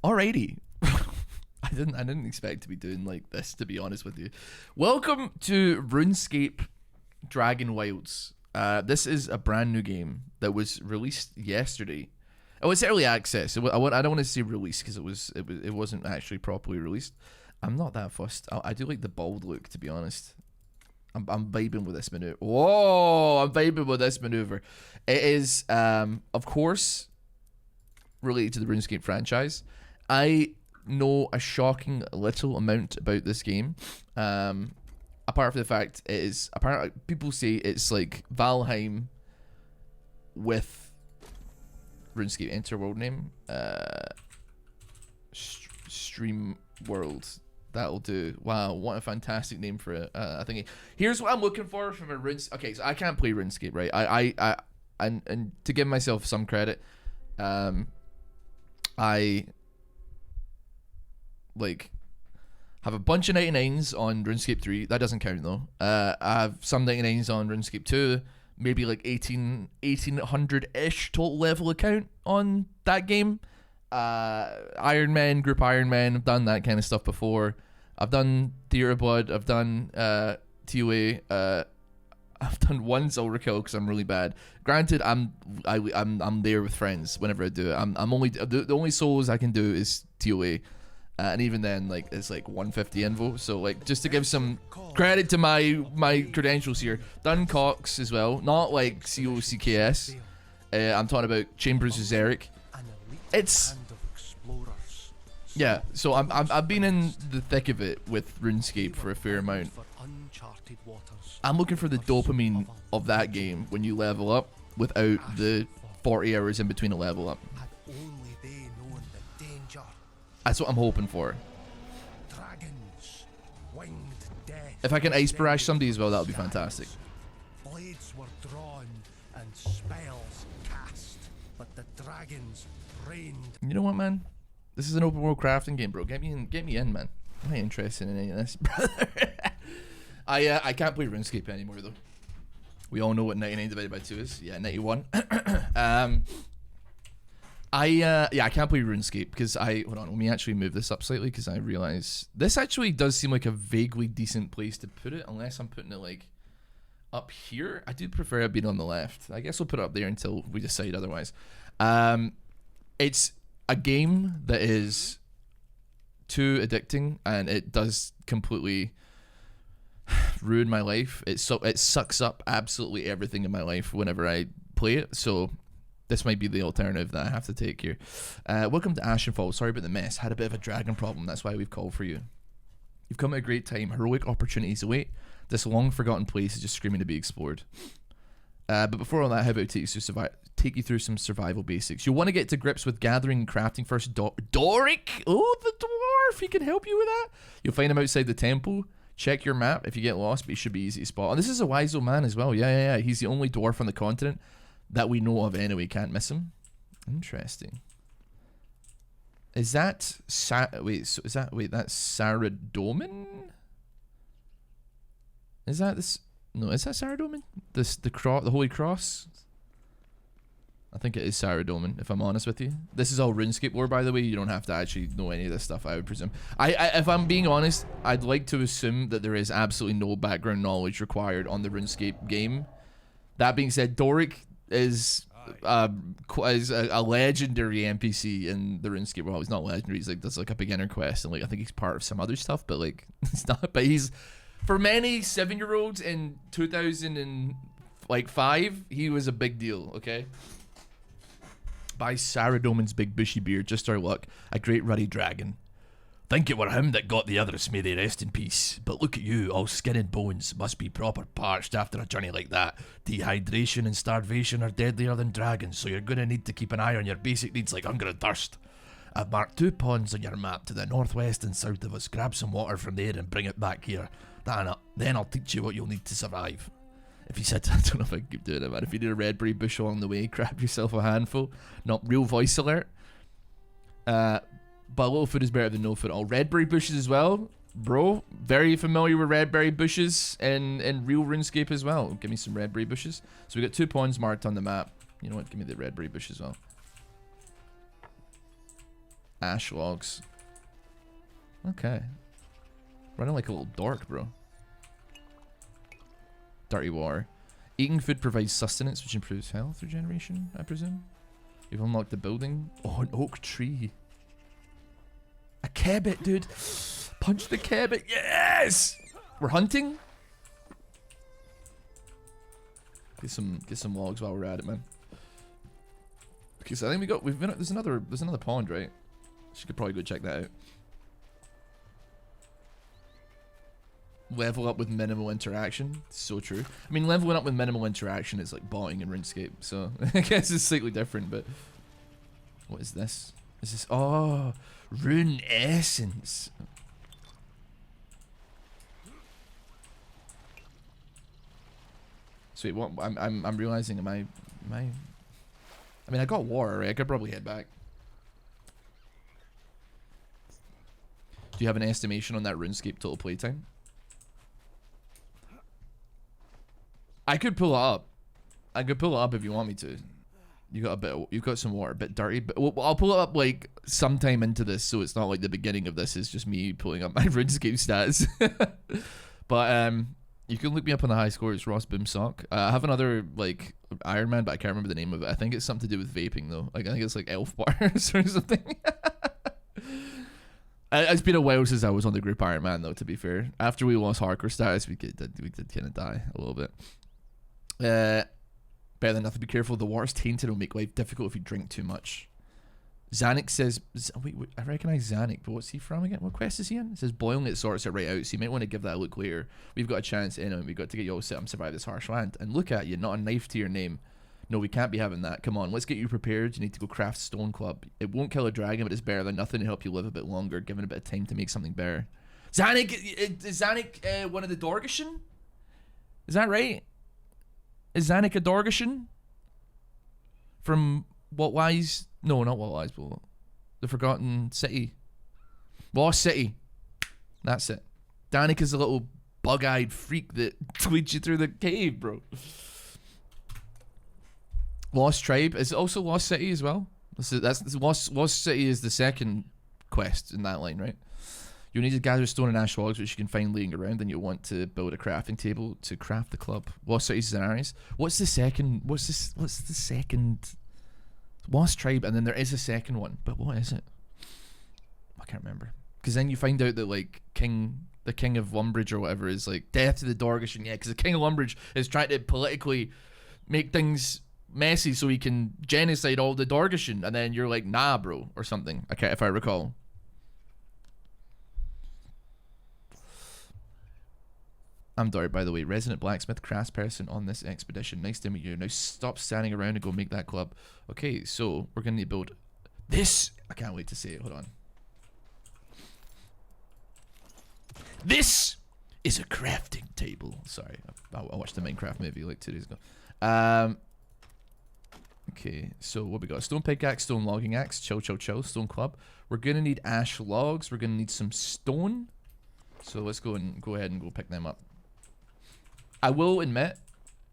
Alrighty. I didn't expect to be doing like this, to be honest with you. Welcome to RuneScape Dragon Wilds. This is a brand new game that was released yesterday. Oh, it's early access. I don't want to say release because it wasn't actually properly released. I'm not that fussed. I do like the bold look, to be honest. I'm vibing with this maneuver. Whoa, I'm vibing with this maneuver. It is, of course, related to the RuneScape franchise. I know a shocking little amount about this game. Apart from the fact it is, apparently people say it's like Valheim with RuneScape Enter World name. Stream World. That'll do. Wow, what a fantastic name for it. I think here's what I'm looking for from a RuneScape. Okay, so I can't play RuneScape, right? And to give myself some credit, I like have a bunch of 99s on RuneScape 3. That doesn't count though. I have some 99s on RuneScape 2. Maybe like 1800-ish total level account on that game. Iron Man, Group Iron Man, I've done that kind of stuff before. I've done Theatre of Blood, I've done TOA, I've done one Soul Kill because I'm really bad. Granted, I'm there with friends whenever I do it. I'm only the only souls I can do is TOA. And even then, like, it's like 150 invo. So, like, just to give some credit to my credentials here. Done Cox as well. Not like COCKS. I'm talking about Chambers of Zerek. It's... Yeah, so I've been in the thick of it with RuneScape for a fair amount. I'm looking for the dopamine of that game when you level up without the 40 hours in between a level up. That's what I'm hoping for. If I can ice barrage somebody as well, that would be fantastic. Blades were drawn and spells cast, but the dragons reigned. You know what, man? This is an open world crafting game, bro. Get me in, man. I'm not interested in any of this, brother. I can't play RuneScape anymore though. We all know what 99 divided by 2 is. Yeah, 91. I can't play RuneScape because hold on, let me actually move this up slightly because I realize this actually does seem like a vaguely decent place to put it, unless I'm putting it like up here. I do prefer it being on the left. I guess we'll put it up there until we decide otherwise. It's a game that is too addicting and it does completely ruin my life. It sucks up absolutely everything in my life whenever I play it. So this might be the alternative that I have to take here. Welcome to Ashenfall. Sorry about the mess. Had a bit of a dragon problem. That's why we've called for you. You've come at a great time. Heroic opportunities await. This long forgotten place is just screaming to be explored. But before all that, how about take you through some survival basics. You'll want to get to grips with gathering and crafting first. Doric! Oh, the dwarf! He can help you with that. You'll find him outside the temple. Check your map if you get lost, but he should be easy to spot. And this is a wise old man as well. Yeah. He's the only dwarf on the continent that we know of anyway. Can't miss him. Interesting. Is that... that's Saradomin? Is that this... No, is that Saradomin? The Holy Cross? I think it is Saradomin, if I'm honest with you. This is all RuneScape lore, by the way. You don't have to actually know any of this stuff, I would presume. If I'm being honest, I'd like to assume that there is absolutely no background knowledge required on the RuneScape game. That being said, Doric is a legendary NPC in the RuneScape world. He's not legendary. He's like, that's like a beginner quest, and like I think he's part of some other stuff, but like it's not. But he's, for many 7-year-olds in 2005, he was a big deal. Okay. By Saradomin's big bushy beard, just our luck, a great ruddy dragon. Think it were him that got the others, may they rest in peace. But look at you, all skin and bones, must be proper parched after a journey like that. Dehydration and starvation are deadlier than dragons, so you're gonna need to keep an eye on your basic needs like hunger and thirst. I've marked 2 ponds on your map to the northwest and south of us. Grab some water from there and bring it back here. Then I'll teach you what you'll need to survive. If you said, I don't know if I can keep doing it, man. If you need a redberry bush along the way, grab yourself a handful. Not real voice alert. But a little food is better than no food. All redberry bushes as well. Bro, very familiar with redberry bushes in real RuneScape as well. Give me some redberry bushes. So we got 2 ponds marked on the map. You know what? Give me the redberry bush as well. Ash logs. Okay. Running like a little dork, bro. Dirty water. Eating food provides sustenance, which improves health regeneration, I presume. You've unlocked the building. Oh, an oak tree. A kebbit, dude. Punch the kebbit. Yes! We're hunting. Get some logs while we're at it, man. Okay, so I think there's another pond, right? So you could probably go check that out. Level up with minimal interaction. So true. I mean, leveling up with minimal interaction is like botting in RuneScape, so I guess it's slightly different, but... What is this? Is this... Oh! Rune Essence! So wait, what? I'm realizing, am I... I mean, I got water, right? I could probably head back. Do you have an estimation on that RuneScape total playtime? I could pull it up. I could pull it up if you want me to. You got a bit. You've got some water, a bit dirty, but I'll pull it up like sometime into this, so it's not like the beginning of this is just me pulling up my RuneScape stats. But you can look me up on the high score. It's RossBoomsocks. I have another like Iron Man, but I can't remember the name of it. I think it's something to do with vaping though. Like I think it's like elf bars or something. It's been a while since I was on the group Iron Man though. To be fair, after we lost hardcore status, we did kind of die a little bit. Better than nothing. Be careful. The water's tainted. It'll make life difficult if you drink too much. Zanuck says, wait, I recognize Zanuck, but what's he from again? What quest is he in? It says boiling it sorts it right out, so you might want to give that a look later. We've got a chance in and we've got to get you all set up and survive this harsh land. And look at you, not a knife to your name. No, we can't be having that. Come on, let's get you prepared. You need to go craft stone club. It won't kill a dragon, but it's better than nothing to help you live a bit longer, given a bit of time to make something better. Zanuck, is Zanuck one of the Dorgashin? Is that right? Is Zanuck a Dorgashin? From What Lies? No, not What Lies, but The Forgotten City. Lost City. That's it. Danik is a little bug-eyed freak that leads you through the cave, bro. Lost Tribe. Is it also Lost City as well? That's Lost City is the second quest in that line, right? You'll need to gather stone and ash logs, which you can find laying around, and you'll want to build a crafting table to craft the club. Lost Cities scenarios. What's the second? What's the second? Lost Tribe, and then there is a second one, but what is it? I can't remember. Because then you find out that like the king of Lumbridge or whatever is like death to the Dorgashin. Yeah, because the king of Lumbridge is trying to politically make things messy so he can genocide all the Dorgashin, and then you're like, nah, bro, or something. Okay, if I recall. I'm Dart, by the way, resident blacksmith craftsperson on this expedition. Nice to meet you. Now stop standing around and go make that club. Okay, so we're going to build this. I can't wait to say it. Hold on. This is a crafting table. Sorry, I watched the Minecraft movie like 2 days ago. Okay, so what we got? Stone pickaxe, stone logging axe, chill, stone club. We're going to need ash logs. We're going to need some stone. So let's go ahead and go pick them up. I will admit,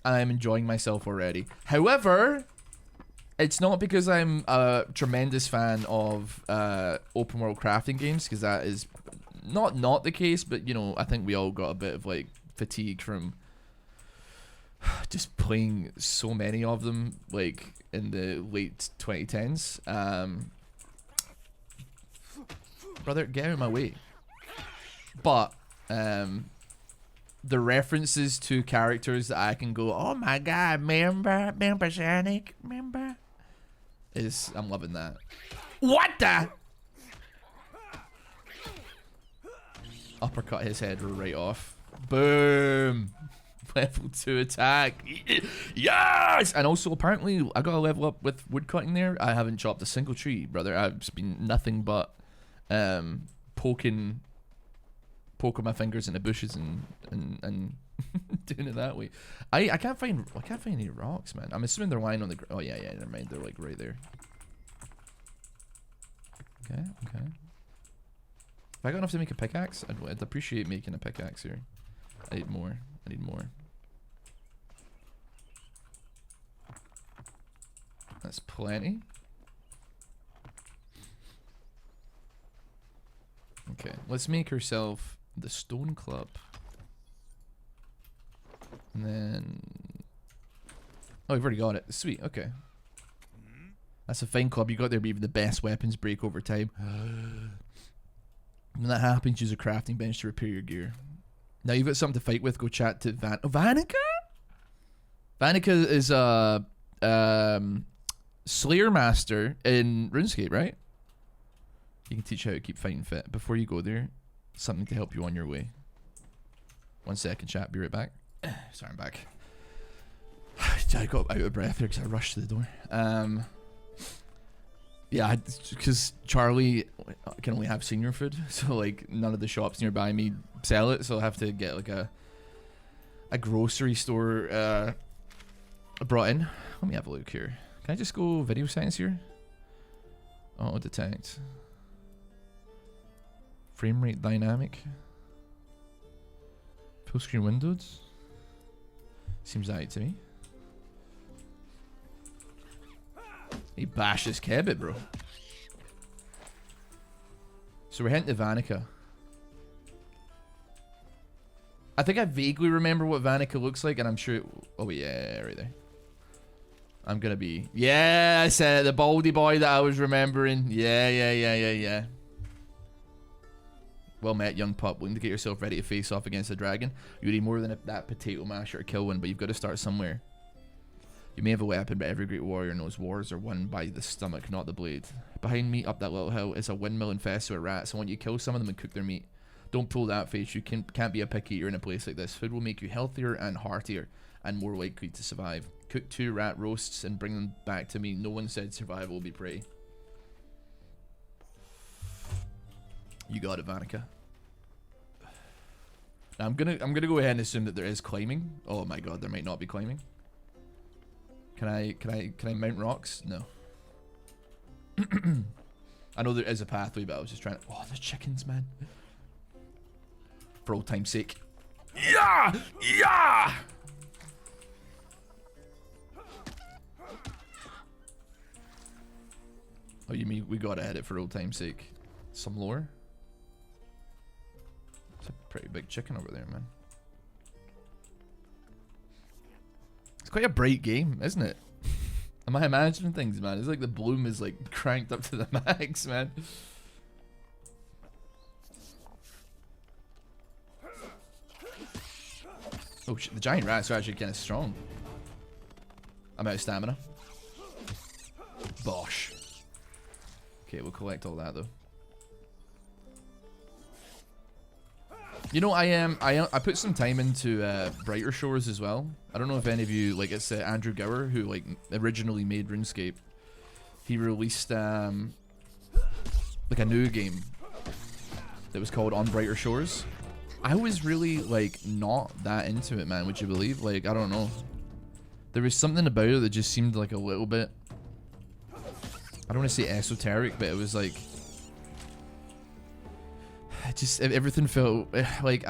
I'm enjoying myself already. However, it's not because I'm a tremendous fan of open world crafting games, because that is not the case, but you know, I think we all got a bit of like fatigue from just playing so many of them like in the late 2010s. Brother, get out of my way. But the references to characters that I can go, oh my god, remember Sonic, remember? I'm loving that. What the? Uppercut his head right off. Boom. Level 2 attack. Yes! And also, apparently, I got a level up with woodcutting there. I haven't chopped a single tree, brother. I've just been nothing but poking my fingers in the bushes and doing it that way. I can't find any rocks, man. I'm assuming they're lying on the ground. Oh yeah, never mind. They're like right there. Okay. If I got enough to make a pickaxe, I'd appreciate making a pickaxe here. I need more. That's plenty. Okay, let's make herself the stone club. And then... Oh, we've already got it. Sweet, okay. That's a fine club you got there, but even the best weapons break over time. When that happens, use a crafting bench to repair your gear. Now you've got something to fight with, go chat to Vanica? Vanica is a Slayer Master in RuneScape, right? You can teach you how to keep fighting fit. Before you go there, something to help you on your way. 1 second, chat. Be right back. Sorry, I'm back. I got out of breath there because I rushed to the door. Yeah, because Charlie can only have senior food, so like none of the shops nearby me sell it, so I have to get like a grocery store brought in. Let me have a look here. Can I just go video settings here? Auto detect. Frame rate dynamic. Full screen windows. Seems alright to me. He bashes Kebbit, bro. So we're heading to Vanica. I think I vaguely remember what Vanica looks like, and I'm sure... Oh, yeah, right there. I'm gonna be... Yeah, I said it. The baldy boy that I was remembering. Yeah. Well met, young pup. Looking to get yourself ready to face off against a dragon. You need more than that potato masher to kill one, but you've got to start somewhere. You may have a weapon, but every great warrior knows wars are won by the stomach, not the blade. Behind me, up that little hill, is a windmill infested with rats. I want you to kill some of them and cook their meat. Don't pull that face. You can't be a picky eater in a place like this. Food will make you healthier and heartier, and more likely to survive. Cook 2 rat roasts and bring them back to me. No one said survival will be prey. You got it, Vanica. Now I'm gonna go ahead and assume that there is climbing. Oh my god, there might not be climbing. Can I mount rocks? No. I know there is a pathway, but I was just trying to... Oh, the chickens, man. For old time's sake. Yeah! Yeah! Oh, you mean we gotta hit it for old time's sake? Some lore? It's a pretty big chicken over there, man. It's quite a bright game, isn't it? Am I imagining things, man? It's like the bloom is like cranked up to the max, man. Oh shit, the giant rats are actually kind of strong. I'm out of stamina. Bosh. Okay, we'll collect all that though. You know, I put some time into Brighter Shores as well. I don't know if any of you, like, it's Andrew Gower who like originally made RuneScape. He released like a new game that was called On Brighter Shores. I was really like not that into it, man. Would you believe? Like, I don't know. There was something about it that just seemed like a little bit. I don't want to say esoteric, but it was like. Just everything felt like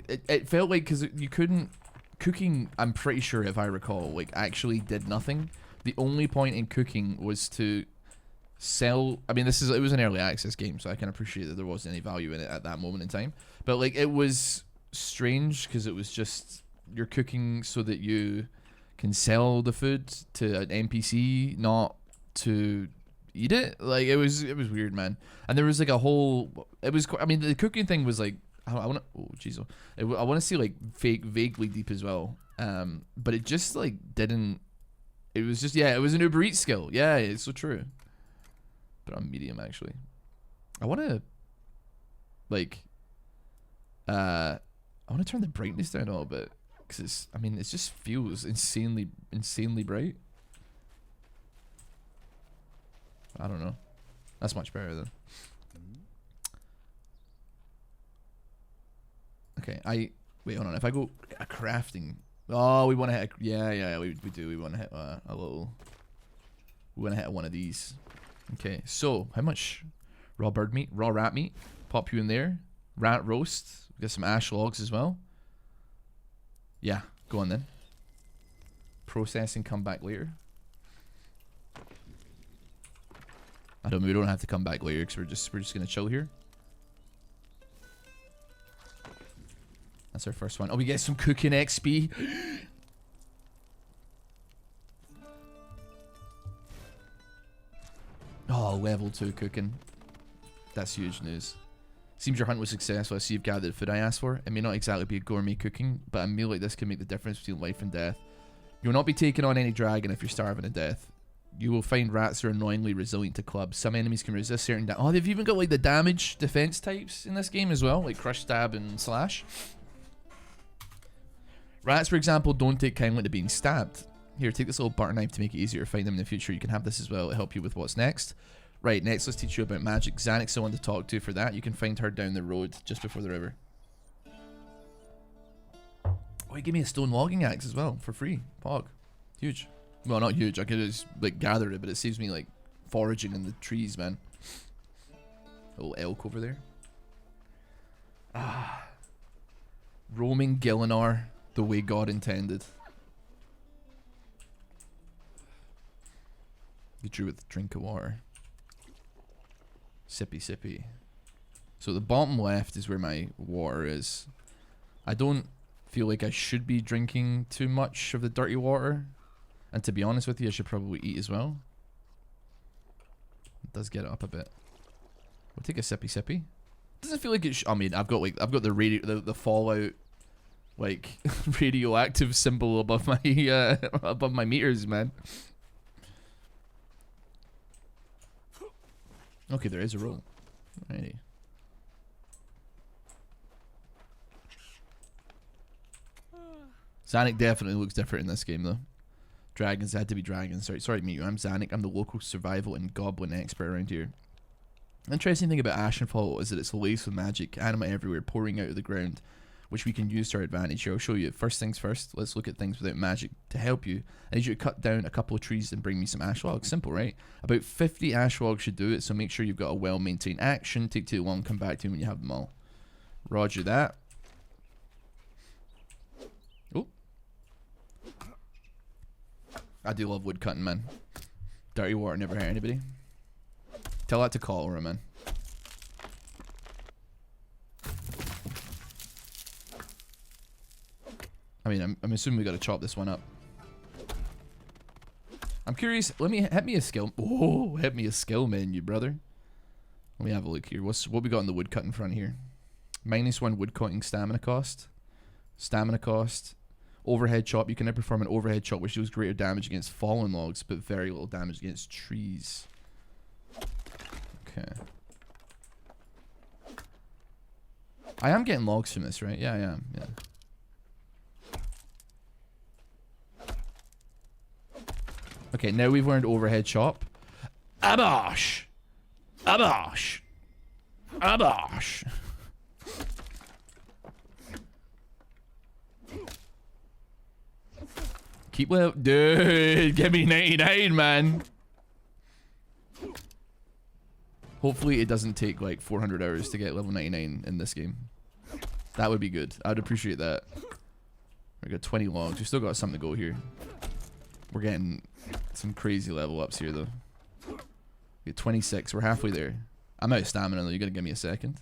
it felt like because you couldn't cooking. I'm pretty sure if I recall, like actually did nothing. The only point in cooking was to sell. I mean, it was an early access game, so I can appreciate that there wasn't any value in it at that moment in time. But like it was strange because it was just you're cooking so that you can sell the food to an NPC, not to eat it. Like it was weird, man. And there was like a whole. It was. I mean, the cooking thing was like. I want to. Oh, jeez. I want to see like vaguely deep as well. But it just like didn't. It was just It was an Uber Eats skill. Yeah, it's so true. But on medium actually. I want to. Like. I want to turn the brightness down a little bit because it's. I mean, it just feels insanely bright. I don't know. That's much better then. Okay, wait, hold on. If I go a crafting, oh, we want to hit. We do. We want to hit a little. We want to hit one of these. Okay, so how much raw bird meat, raw rat meat? Pop you in there. Rat roast. We got some ash logs as well. Yeah, go on then. Processing. Come back later. We don't have to come back later because we're just gonna chill here. That's our first one. Oh, we get some cooking XP. Oh, level 2 cooking. That's huge news. Seems your hunt was successful. I see you've gathered the food I asked for. It may not exactly be a gourmet cooking, but a meal like this can make the difference between life and death. You will not be taking on any dragon if you're starving to death. You will find rats are annoyingly resilient to clubs. Some enemies can resist certain oh, they've even got like the damage defense types in this game as well, like crush, stab, and slash. Rats, for example, don't take kindly to being stabbed. Here, take this little butter knife to make it easier to find them in the future. You can have this as well to help you with what's next. Right, next let's teach you about magic. Xanix's the one to talk to for that. You can find her down the road just before the river. Oh, he gave me a stone logging axe as well for free. Pog. Huge. Well, not huge. I could just like gather it, but it saves me like foraging in the trees, man. A little elk over there. Ah. Roaming Gilinar the way God intended. You drew with a drink of water. Sippy sippy. So the bottom left is where my water is. I don't feel like I should be drinking too much of the dirty water. And to be honest with you, I should probably eat as well. It does get it up a bit. We'll take a sippy sippy. Doesn't feel like it I mean, I've got the Fallout like radioactive symbol above my meters, man. Okay, there is a roll. Alrighty. Xanic definitely looks different in this game, though. Dragons had to be dragons. Sorry to meet you. I'm Xanic. I'm the local survival and goblin expert around here. Interesting thing about Ashenfall is that it's laced with magic, anima everywhere pouring out of the ground, which we can use to our advantage. Here, I'll show you. First things first, let's look at things without magic to help you. I need you to cut down a couple of trees and bring me some ash logs. Simple, right? About 50 ash logs should do it, so make sure you've got a well-maintained action. Take too long, come back to me when you have them all. Roger that. Oh. I do love woodcutting, man. Dirty water never hurt anybody. Tell that to Cholera, man. I mean, I'm assuming we gotta chop this one up. I'm curious. Hit me a skill. Oh, hit me a skill menu, brother. Let me have a look here. What we got in the woodcutting front here? -1 woodcutting stamina cost. Stamina cost. Overhead chop. You can now perform an overhead chop which deals greater damage against fallen logs, but very little damage against trees. Okay. I am getting logs from this, right? Yeah, I am. Yeah. Okay, now we've learned overhead chop. Abash! Abash! Abash! Keep level. Dude, give me 99, man. Hopefully it doesn't take like 400 hours to get level 99 in this game. That would be good. I'd appreciate that. We got 20 logs. We still got something to go here. We're getting some crazy level ups here though. We got 26. We're halfway there. I'm out of stamina though. You gotta give me a second.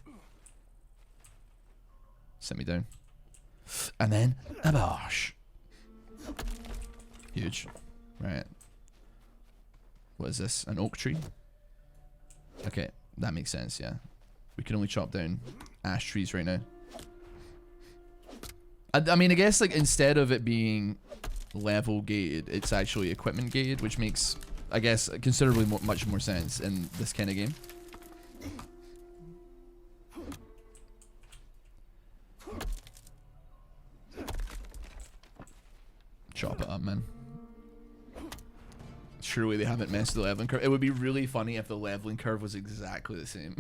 Set me down. And then a bosh. Huge. Right. What is this? An oak tree? Okay, that makes sense, yeah. We can only chop down ash trees right now. I mean, I guess like instead of it being level gated, it's actually equipment gated, which makes, I guess, considerably much more sense in this kind of game. Chop it up, man. Surely they haven't messed with the leveling curve. It would be really funny if the leveling curve was exactly the same.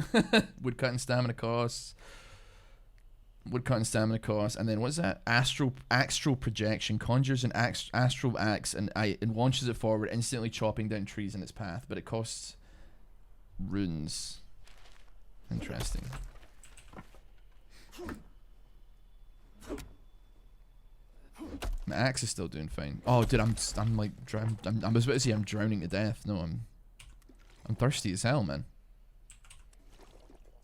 Woodcutting stamina costs. Woodcutting stamina costs. And then what's that? Astral projection. Conjures an astral axe and launches it forward, instantly chopping down trees in its path. But it costs runes. Interesting. My axe is still doing fine. Oh, dude, I'm like I was about to say I'm drowning to death. No, I'm thirsty as hell, man.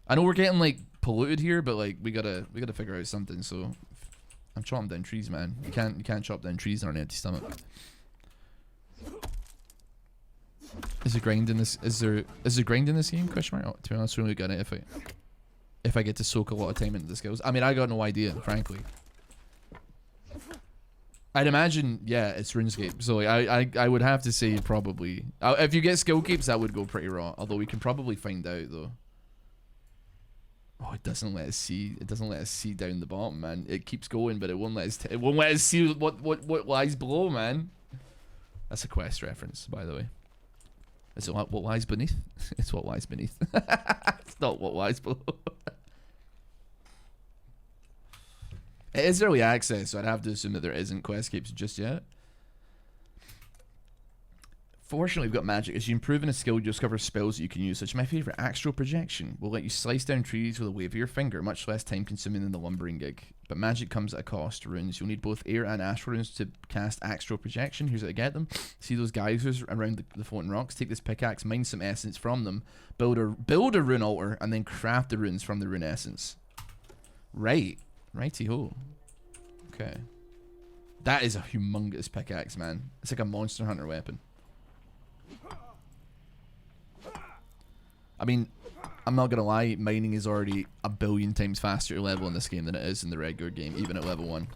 I know we're getting like polluted here, but like we gotta figure out something. So I'm chopping down trees, man. You can't chop down trees on an empty stomach. Is there grind in this? Is there grind in this game? Question mark. Oh, to be honest, we're only gonna if I get to soak a lot of time into the skills. I mean, I got no idea, frankly. I'd imagine, yeah, it's RuneScape. So like, I would have to say probably. If you get skill keeps, that would go pretty raw. Although we can probably find out though. Oh, it doesn't let us see. It doesn't let us see down the bottom, man. It keeps going, but it won't let us. It won't let us see what lies below, man. That's a Quest reference, by the way. Is it what lies beneath? It's what lies beneath. It's not what lies below. It is early access, so I'd have to assume that there isn't quest keeps just yet. Fortunately, we've got magic. As you improve in a skill, you discover spells that you can use, such as my favourite, Astral Projection. Will let you slice down trees with a wave of your finger, much less time consuming than the lumbering gig. But magic comes at a cost. Runes. You'll need both air and astral runes to cast Astral Projection. Here's how to get them. See those geysers around the floating rocks? Take this pickaxe, mine some essence from them, build a rune altar, and then craft the runes from the rune essence. Right. Righty-ho. Okay. That is a humongous pickaxe, man. It's like a monster hunter weapon. I mean, I'm not gonna lie, mining is already a billion times faster level in this game than it is in the regular game, even at level 1.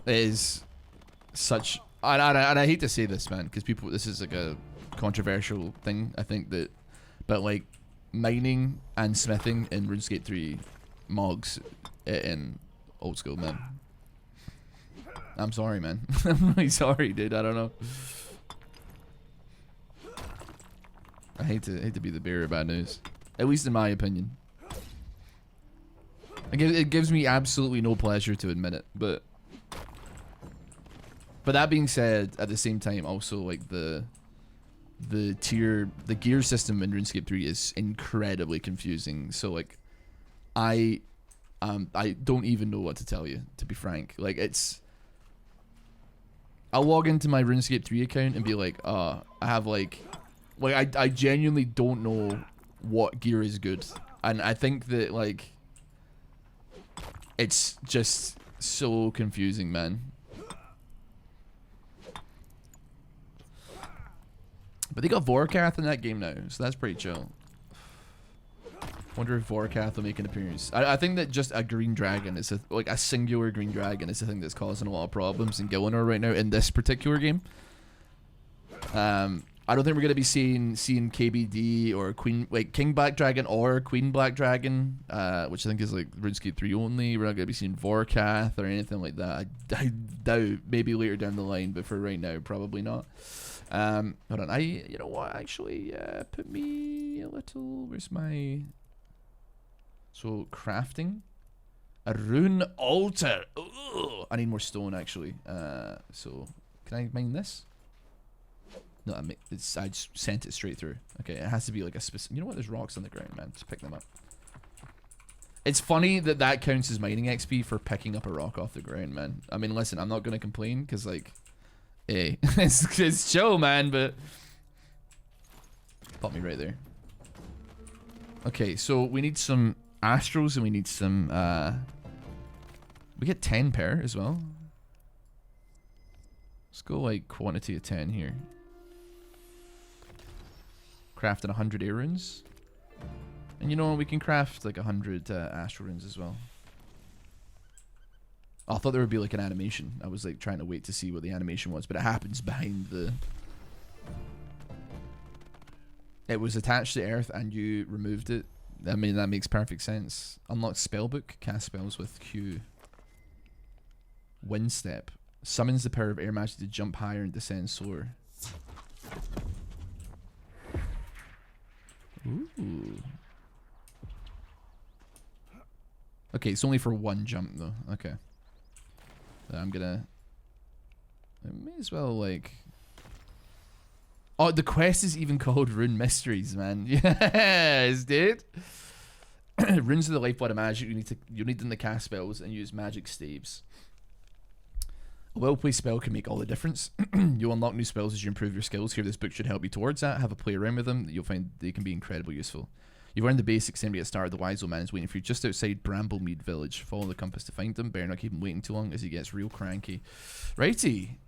It is such... And I hate to say this, man, because people... This is like a controversial thing, I think that... But like, mining and smithing in RuneScape 3 mogs it in old school, man. I'm sorry, man. I'm really sorry, dude. I don't know. I hate to be the bearer of bad news, at least in my opinion. It gives me absolutely no pleasure to admit it, but that being said, at the same time, also like the gear system in RuneScape 3 is incredibly confusing. So like, I don't even know what to tell you, to be frank. Like I'll log into my RuneScape 3 account and be like, I have like I genuinely don't know what gear is good. And I think that like it's just so confusing, man. But they got Vorkath in that game now, so that's pretty chill. Wonder if Vorkath will make an appearance. I think that just a green dragon is like a singular green dragon is the thing that's causing a lot of problems in Gillinor right now in this particular game. I don't think we're gonna be seeing KBD or King Black Dragon or Queen Black Dragon, which I think is like RuneScape 3 only. We're not gonna be seeing Vorkath or anything like that. I doubt. Maybe later down the line, but for right now, probably not. Hold on. You know what? Actually, put me a little. Where's my? So crafting a rune altar. Ugh. I need more stone actually. So can I mine this? No, I just sent it straight through. Okay, it has to be like a specific. You know what? There's rocks on the ground, man. Just pick them up. It's funny that counts as mining XP for picking up a rock off the ground, man. I mean, listen, I'm not gonna complain because like, hey, it's chill, man. But pop me right there. Okay, so we need some astrals and we need some. We get 10 per as well. Let's go like quantity of 10 here. Crafting 100 air runes. And you know what, we can craft like 100 astral runes as well. Oh, I thought there would be like an animation. I was like trying to wait to see what the animation was, but it happens behind the... It was attached to earth and you removed it. I mean, that makes perfect sense. Unlock spellbook, cast spells with Q. Wind step. Summons the power of air magic to jump higher and descend slower. Ooh. Okay, it's only for one jump though. Okay. I'm gonna... I may as well like... Oh, the quest is even called Rune Mysteries, man. Yes, dude. Runes of the lifeblood of magic. You need them to cast spells and use magic staves. A well-placed spell can make all the difference. You'll unlock new spells as you improve your skills. Here, this book should help you towards that. Have a play around with them. You'll find they can be incredibly useful. You've learned the basics same at the start. The wise old man is waiting for you just outside Bramblemead village. Follow the compass to find him. Better not keep him waiting too long as he gets real cranky. Righty.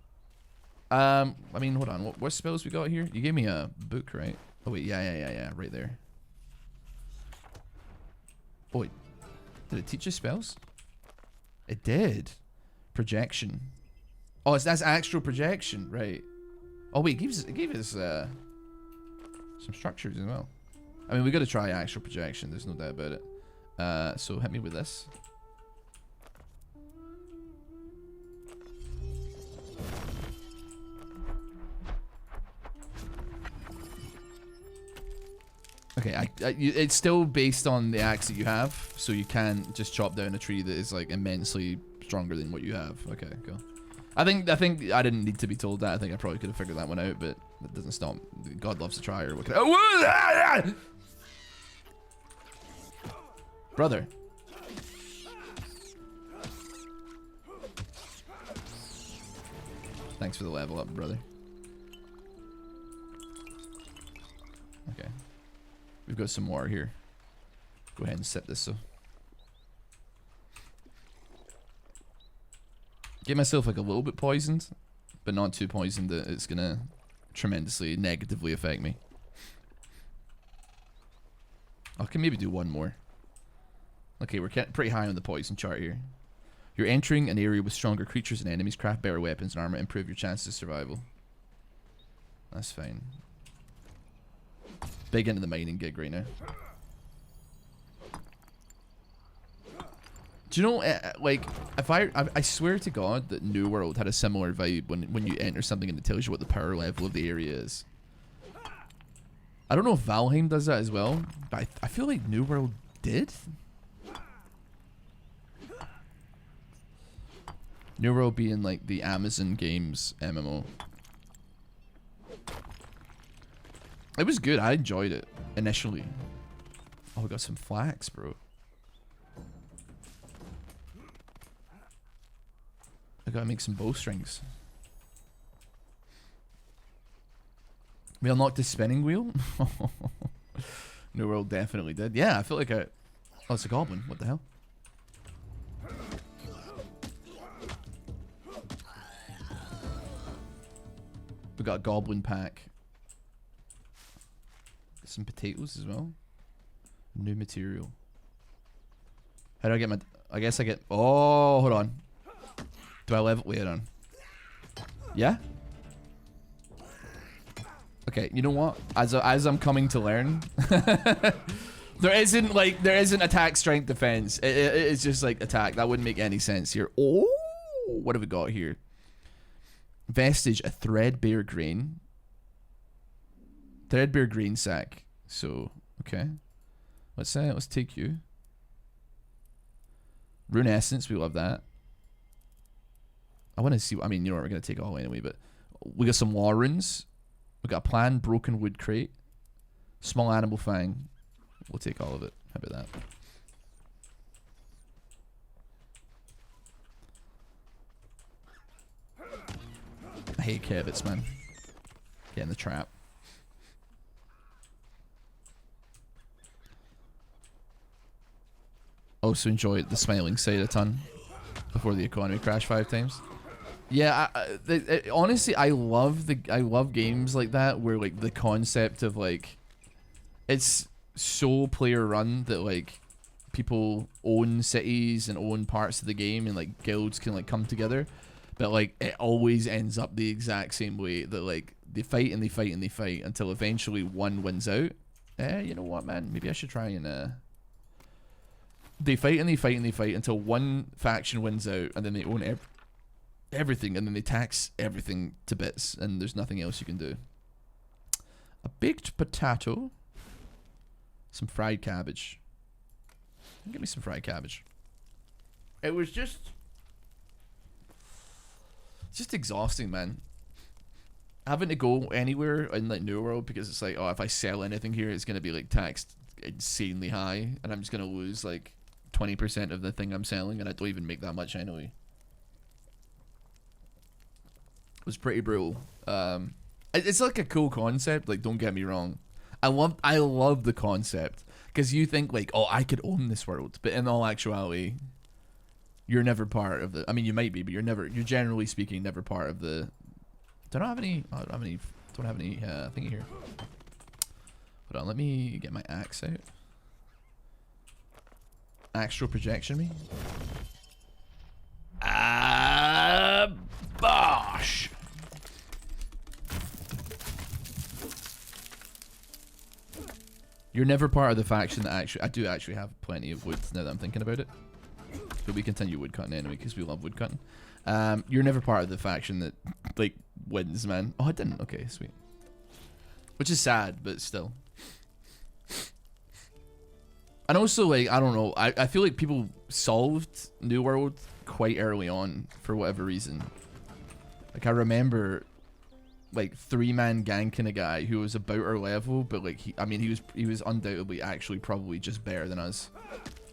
I mean, hold on. What spells we got here? You gave me a book, right? Oh wait, yeah, right there. Oh wait, did it teach us spells? It did. Projection. Oh, that's astral projection, right? Oh wait, it gave us some structures as well. I mean, we got to try astral projection. There's no doubt about it. So hit me with this. Okay, it's still based on the axe that you have, so you can't just chop down a tree that is like immensely stronger than what you have. Okay, cool. I think I didn't need to be told that. I think I probably could have figured that one out, but that doesn't stop. God loves a try, or what? Brother. Thanks for the level up, brother. Okay. We've got some more here. Go ahead and set this so. Get myself like a little bit poisoned, but not too poisoned that it's gonna tremendously negatively affect me. I can maybe do one more. Okay, we're pretty high on the poison chart here. You're entering an area with stronger creatures and enemies. Craft better weapons and armor. Improve your chances of survival. That's fine. Big into the mining gig right now. Do you know, like, if I swear to God that New World had a similar vibe when you enter something and it tells you what the power level of the area is. I don't know if Valheim does that as well, but I feel like New World did. New World being like the Amazon Games MMO. It was good. I enjoyed it initially. Oh, we got some flax, bro. I gotta make some bowstrings. We unlocked the spinning wheel. New World definitely did. Yeah, I feel like oh, it's a goblin. What the hell? We got a goblin pack. Some potatoes as well. New material. How do I get my... I guess I get... Oh, hold on. Do I level... Wait on. Yeah? Okay, you know what? As I'm coming to learn... there isn't attack, strength, defense. It's just like attack. That wouldn't make any sense here. Oh! What have we got here? Vestige, a threadbare grain. Threadbare grain sack. So, okay. Let's take you. Rune essence, we love that. I want to see, I mean, you know what, we're going to take it all anyway, but we got some law runes. We got a plan, broken wood crate. Small animal fang. We'll take all of it. How about that? I hate Kevits, man. Get in the trap. Also enjoyed the smiling side a ton before the economy crashed 5 times. Yeah, honestly, I love games like that where like the concept of like it's so player run that like people own cities and own parts of the game and like guilds can like come together, but like it always ends up the exact same way that like they fight and they fight and they fight until eventually one wins out. You know what, man? Maybe I should try and they fight and they fight and they fight until one faction wins out, and then they own everything, and then they tax everything to bits, and there's nothing else you can do. A baked potato. Some fried cabbage. Give me some fried cabbage. It was just exhausting, man. Having to go anywhere in like New World because it's like, oh, if I sell anything here, it's gonna be like taxed insanely high, and I'm just gonna lose like 20% of the thing I'm selling, and I don't even make that much anyway. It was pretty brutal. It's like a cool concept, like, don't get me wrong. I love the concept, Because you think like, oh, I could own this world, but in all actuality, you're never part of the. I mean, you might be, but you're never. You're generally speaking never part of the. Do I have any? I don't have any. Don't have any thingy here. Hold on, let me get my axe out. Astral projection me. Bosh. You're never part of the faction that actually... I do actually have plenty of wood now that I'm thinking about it. But we continue woodcutting anyway because we love woodcutting. You're never part of the faction that, like, wins, man. Oh, I didn't. Okay, sweet. Which is sad, but still. And also, like, I don't know. I feel like people solved New World quite early on for whatever reason. Like, I remember... like 3-man ganking a guy who was about our level, but like he was undoubtedly actually probably just better than us.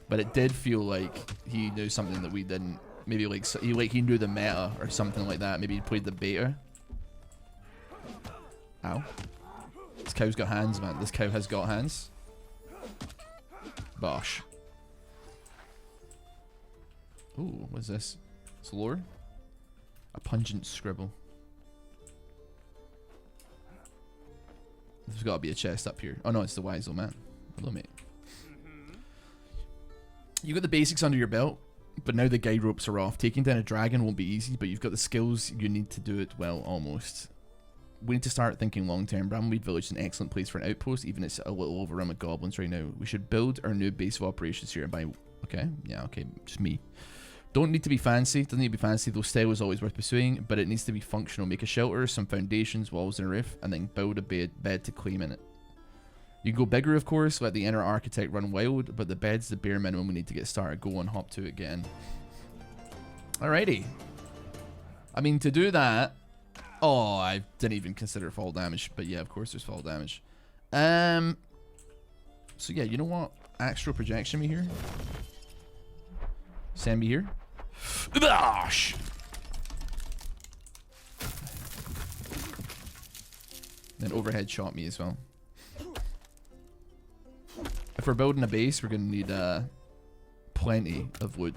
But it did feel like he knew something that we didn't. Maybe like he knew the meta or something like that. Maybe he played the beta. Ow. This cow's got hands, man. This cow has got hands. Bosh. Ooh, what's this? It's lore? A pungent scribble. There's got to be a chest up here. Oh no, it's the wise old man. Hello, mate. You got the basics under your belt, but now the guide ropes are off. Taking down a dragon won't be easy, but you've got the skills you need to do it well, almost. We need to start thinking long term. Brambleweed Village is an excellent place for an outpost, even if it's a little overrun with goblins right now. We should build our new base of operations here and buy... Okay, yeah, okay, just me. Don't need to be fancy. Doesn't need to be fancy, though style is always worth pursuing, but it needs to be functional. Make a shelter, some foundations, walls, and a roof, and then build a bed to claim in it. You can go bigger, of course, let the inner architect run wild, but the bed's the bare minimum we need to get started. Go on, hop to it again. Alrighty. I mean, to do that... Oh, I didn't even consider fall damage, but yeah, of course there's fall damage. So yeah, you know what? Astral projection me here. Send me here. Bosh! Then overhead shot me as well. If we're building a base, we're gonna need plenty of wood.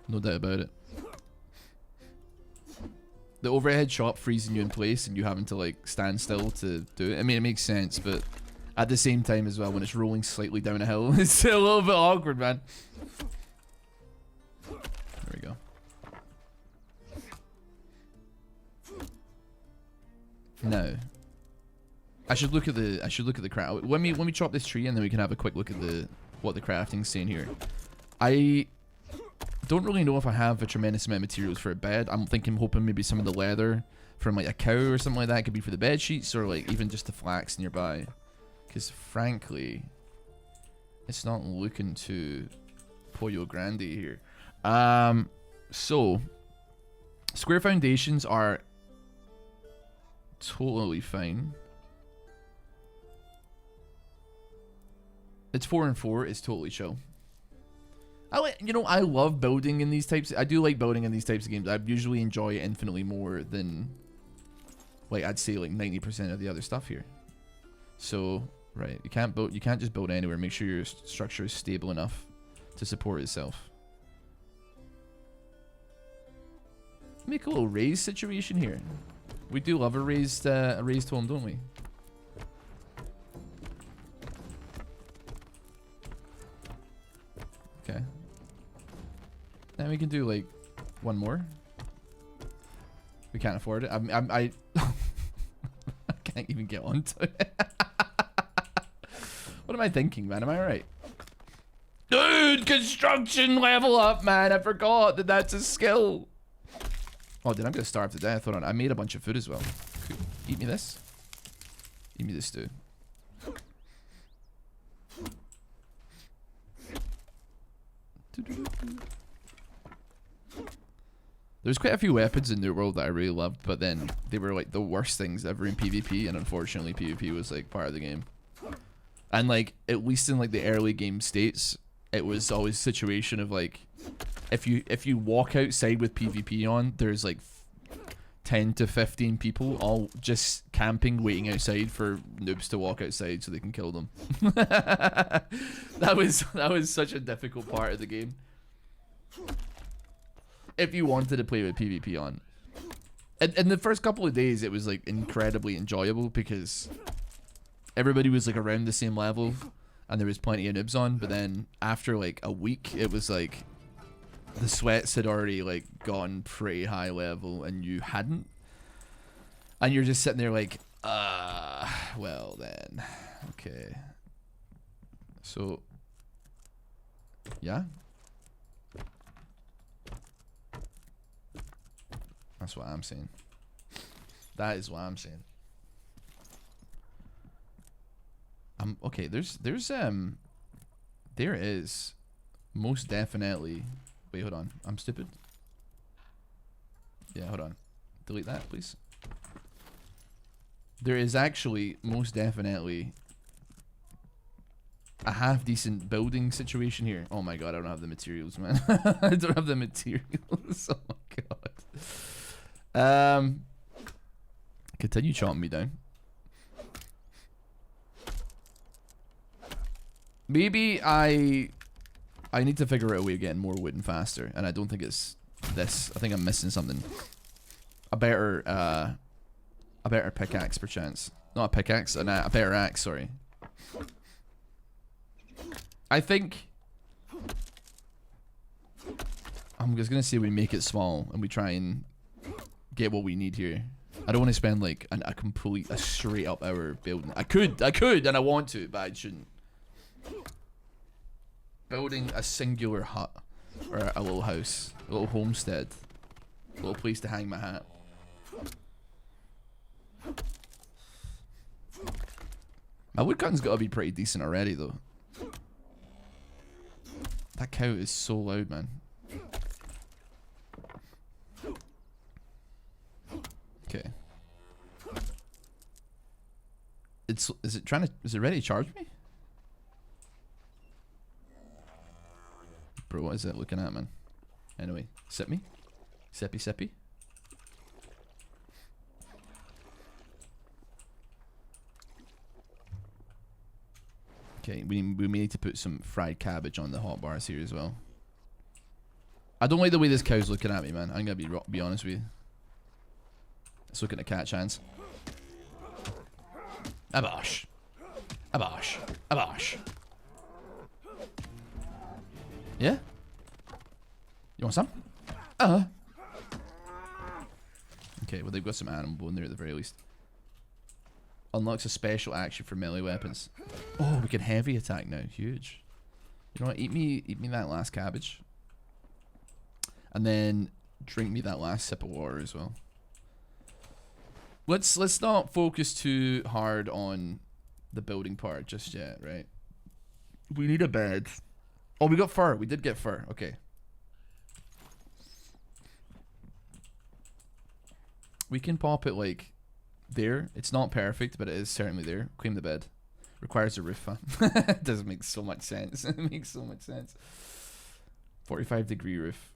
No doubt about it. The overhead shot freezing you in place and you having to like stand still to do it. I mean, it makes sense, but at the same time as well, when it's rolling slightly down a hill, it's a little bit awkward, man. There we go. Now, I should look at the craft. When we chop this tree, and then we can have a quick look at what the crafting's saying here. I don't really know if I have a tremendous amount of materials for a bed. I'm hoping maybe some of the leather from like a cow or something like that could be for the bed sheets, or like even just the flax nearby. Because frankly, it's not looking too pollo grande here. So square foundations are totally fine. It's 4 and 4. It's totally chill. I love building in these types. I do like building in these types of games. I usually enjoy it infinitely more than, like, I'd say like 90% of the other stuff here. So, right, you can't just build anywhere. Make sure your structure is stable enough to support itself. Make a little raised situation here. We do love a raised home, don't we? Okay. Then we can do like one more. We can't afford it. I can't even get onto it. What am I thinking, man? Am I right? Dude, construction level up, man. I forgot that that's a skill. Oh, dude, I'm gonna starve to death. Hold on. I made a bunch of food as well. Cool. Eat me this. Eat me this, dude. There's quite a few weapons in New World that I really loved, but then they were like the worst things ever in PvP, and unfortunately PvP was like part of the game. And like, at least in like the early game states, it was always a situation of like, if you walk outside with PvP on, there's like 10 to 15 people all just camping, waiting outside for noobs to walk outside so they can kill them. That was such a difficult part of the game. If you wanted to play with PvP on. In the first couple of days, it was like incredibly enjoyable because everybody was like around the same level and there was plenty of noobs on. But then after like a week, it was like the sweats had already like gone pretty high level and you hadn't. And you're just sitting there like, well then, okay. So, yeah. That's what I'm saying. That is what I'm saying. Okay, there is most definitely. Wait, hold on. I'm stupid. Yeah, hold on. Delete that, please. There is actually most definitely a half decent building situation here. Oh my god, I don't have the materials, man. I don't have the materials. Oh my god. Continue chopping me down. Maybe I need to figure out a way of getting more wood and faster, and I don't think it's this. I think I'm missing something. A better pickaxe, perchance. Not a pickaxe, a better axe. Sorry. I think I'm just gonna say we make it small and we try and get what we need here. I don't want to spend like a straight up hour building. I could, and I want to, but I shouldn't. Building a singular hut or a little house, a little homestead, a little place to hang my hat. My woodcutting's got to be pretty decent already, though. That cow is so loud, man. Okay. Is it ready to charge me? Bro, what is it looking at, man? Anyway, sip me. Sippy sippy. Okay, we may need to put some fried cabbage on the hot bars here as well. I don't like the way this cow's looking at me, man. I'm gonna be honest with you. It's looking to catch hands. Abosh. Abosh. Abosh. Yeah? You want some? Okay, well they've got some animal bone there at the very least. Unlocks a special action for melee weapons. Oh, we can heavy attack now. Huge. You know what? Eat me that last cabbage. And then drink me that last sip of water as well. Let's not focus too hard on the building part just yet, right? We need a bed. Oh, we got fur. We did get fur. Okay. We can pop it like there. It's not perfect, but it is certainly there. Claim the bed. Requires a roof, huh? It does make so much sense. It makes so much sense. 45-degree roof.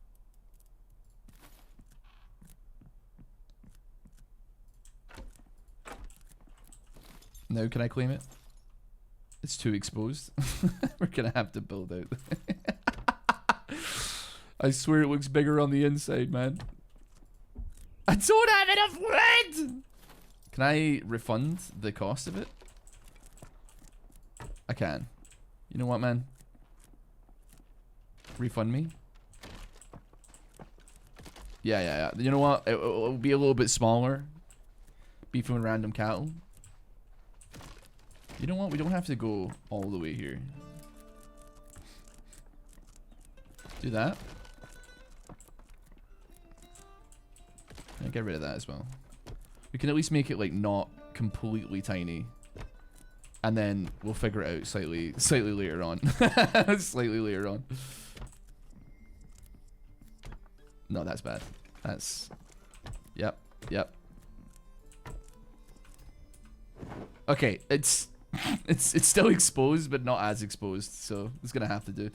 Now can I claim it? It's too exposed. We're gonna have to build out. I swear it looks bigger on the inside, man. I don't have enough wood! Can I refund the cost of it? I can. You know what, man? Refund me? Yeah. You know what? It'll be a little bit smaller. Beef and random cattle. You know what? We don't have to go all the way here. Do that. Yeah, get rid of that as well. We can at least make it like not completely tiny. And then we'll figure it out slightly later on. Slightly later on. No, that's bad. That's... Yep. Okay, it's still exposed, but not as exposed, so it's gonna have to do.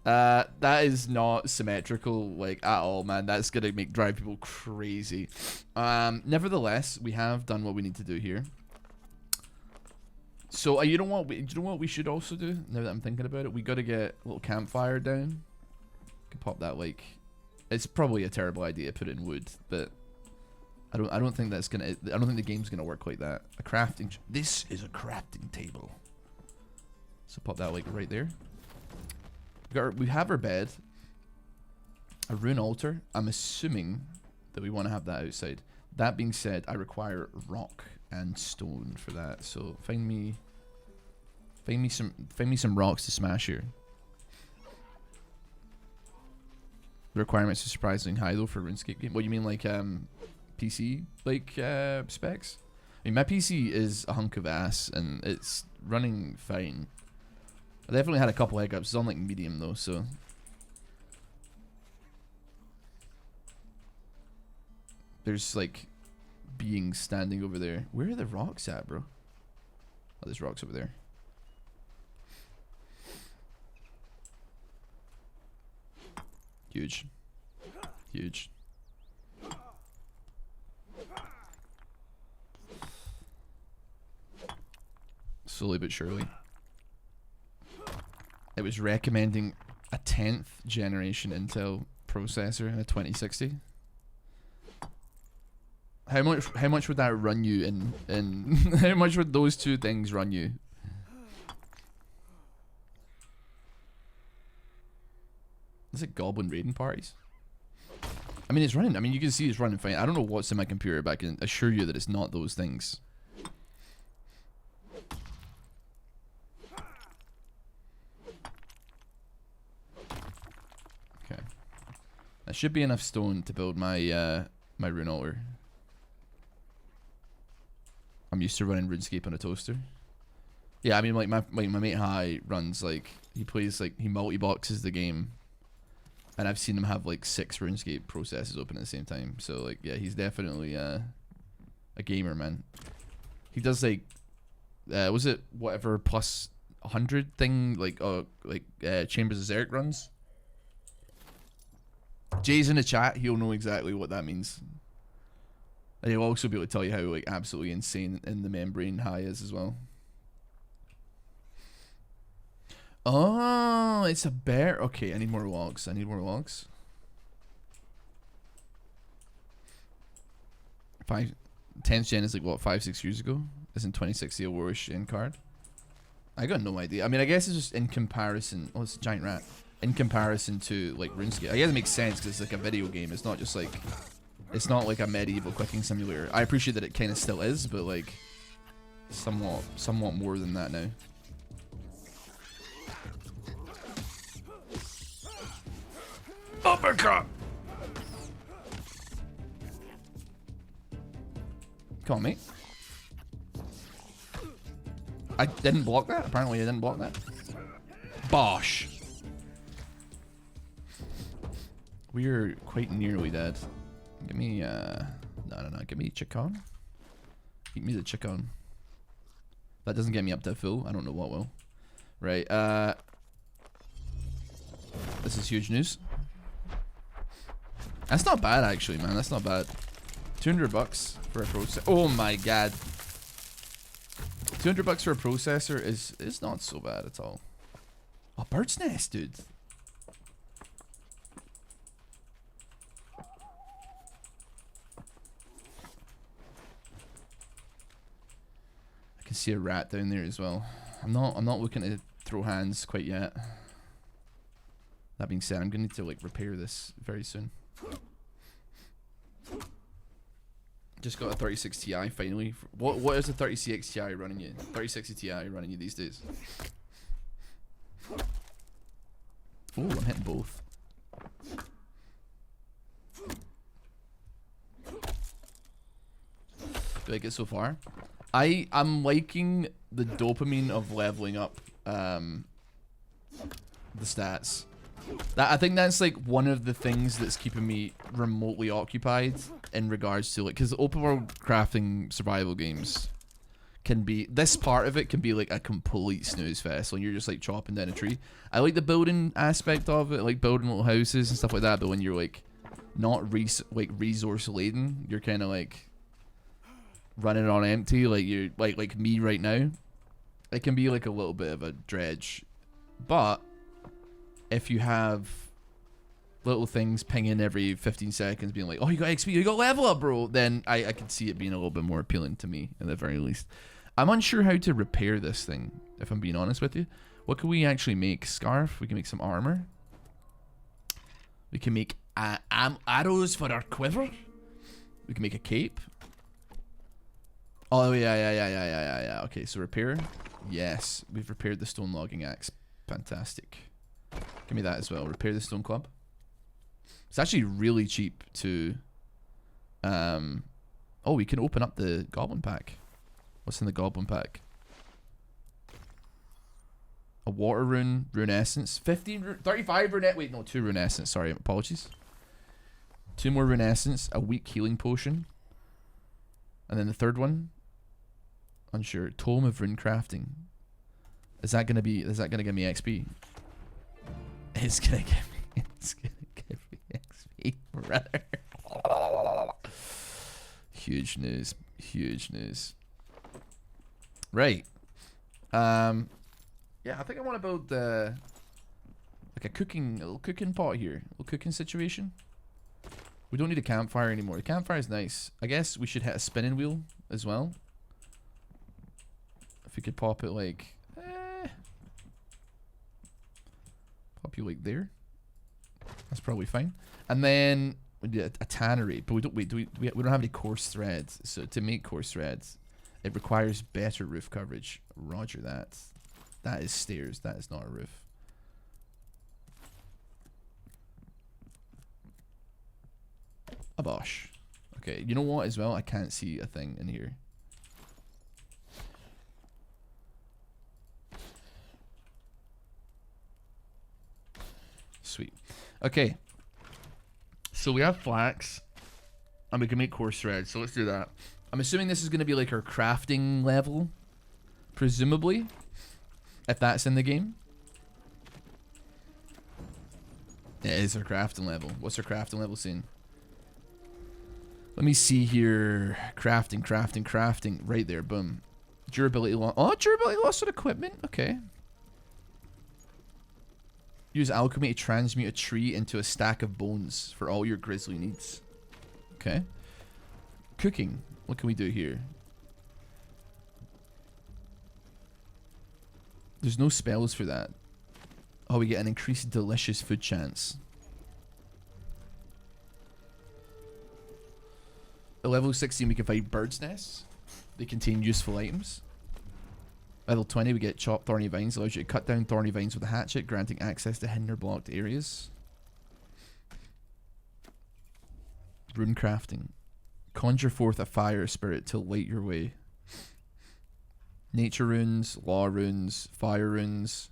That is not symmetrical, like, at all, man. That's gonna drive people crazy. Nevertheless, we have done what we need to do here. So, you know what we should also do, now that I'm thinking about it? We gotta get a little campfire down. Can pop that, like... It's probably a terrible idea to put it in wood, but... I don't think that's gonna... I don't think the game's gonna work like that. A crafting... This is a crafting table. So pop that, like, right there. We have our bed. A rune altar. I'm assuming that we want to have that outside. That being said, I require rock and stone for that. So find me some rocks to smash here. The requirements are surprisingly high though for a RuneScape game. What do you mean, like PC like specs? I mean, my PC is a hunk of ass and it's running fine. I definitely had a couple hiccups. It's on like medium though, so. There's like beings standing over there. Where are the rocks at, bro? Oh, there's rocks over there. Huge. Huge. Slowly but surely. It was recommending a 10th generation Intel processor in a 2060. How much would that run you in how much would those two things run you? Is it goblin raiding parties? I mean, it's running. I mean, you can see it's running fine. I don't know what's in my computer, but I can assure you that it's not those things. Okay. That should be enough stone to build my my rune altar. I'm used to running RuneScape on a toaster. Yeah, I mean, like my mate High runs like he multi-boxes the game, and I've seen him have like 6 RuneScape processes open at the same time. So like, yeah, he's definitely a gamer, man. He does like was it whatever plus 100 thing like Chambers of Zerk runs. Jay's in the chat. He'll know exactly what that means. And he'll also be able to tell you how like absolutely insane in the membrane High is as well. Oh, it's a bear. Okay, I need more logs. I need more logs. 10th gen is like what, 5-6 years ago? Isn't 2060 a Warish end card? I got no idea. I mean, I guess it's just in comparison. Oh, it's a giant rat. In comparison to like RuneScape, I guess it makes sense because it's like a video game. It's not just like. It's not like a medieval clicking simulator. I appreciate that it kind of still is, but like somewhat more than that now. Uppercut! Come on, mate. I didn't block that. Apparently I didn't block that. Bosh. We're quite nearly dead. Give me, no, give me chicken. Eat me the chicken. That doesn't get me up to full. I don't know what will. Right, this is huge news. That's not bad, actually, man. That's not bad. 200 bucks for a processor. Oh my god. 200 bucks for a processor is not so bad at all. A bird's nest, dude. I can see a rat down there as well. I'm not looking to throw hands quite yet. That being said, I'm gonna need to like repair this very soon. Just got a 36 Ti finally. What is the 36 Ti running you? 3060 Ti running you these days? Oh, I'm hitting both. Do I get so far? I'm liking the dopamine of leveling up the stats. I think that's like one of the things that's keeping me remotely occupied in regards to like, because open world crafting survival games can be, this part of it can be like a complete snooze fest when you're just like chopping down a tree. I like the building aspect of it, like building little houses and stuff like that, but when you're like not resource laden, you're kind of like running on empty, like you're like me right now. It can be like a little bit of a dredge, but if you have little things pinging every 15 seconds being like, oh, you got XP, you got level up, bro, then I could see it being a little bit more appealing to me at the very least. I'm unsure how to repair this thing, if I'm being honest with you. What can we actually make? Scarf? We can make some armor. We can make arrows for our quiver. We can make a cape. Oh, yeah. Okay, so repair. Yes, we've repaired the stone logging axe. Fantastic. Give me that as well. Repair the stone club. It's actually really cheap to... Oh, we can open up the goblin pack. What's in the goblin pack? A water rune, rune essence, 35 rune... Wait, no, 2 rune essence. Sorry, apologies. 2 more rune essence, a weak healing potion. And then the third one, unsure. Tome of rune crafting. Is that gonna give me XP? It's gonna give me XP, brother. Huge news. Huge news. Right. Yeah, I think I want to build like a little cooking pot here, a little cooking situation. We don't need a campfire anymore. The campfire is nice. I guess we should hit a spinning wheel as well. If we could pop it like, pop you like there. That's probably fine. And then we do a tannery, but we don't have any coarse threads. So to make coarse threads, it requires better roof coverage. Roger that. That is stairs. That is not a roof. A bosh. Okay, you know what as well? I can't see a thing in here. Sweet. Okay. So we have flax. And we can make coarse threads. So let's do that. I'm assuming this is going to be like our crafting level. Presumably. If that's in the game. It is our crafting level. What's our crafting level saying? Let me see here. Crafting. Right there. Boom. Durability loss. Oh, durability loss on equipment. Okay. Use alchemy to transmute a tree into a stack of bones for all your grizzly needs. Okay. Cooking. What can we do here? There's no spells for that. Oh, we get an increased delicious food chance. At level 16, we can find bird's nests. They contain useful items. Level 20, we get chopped thorny vines. Allows you to cut down thorny vines with a hatchet, granting access to hinder blocked areas. Rune crafting. Conjure forth a fire spirit to light your way. Nature runes, law runes, fire runes.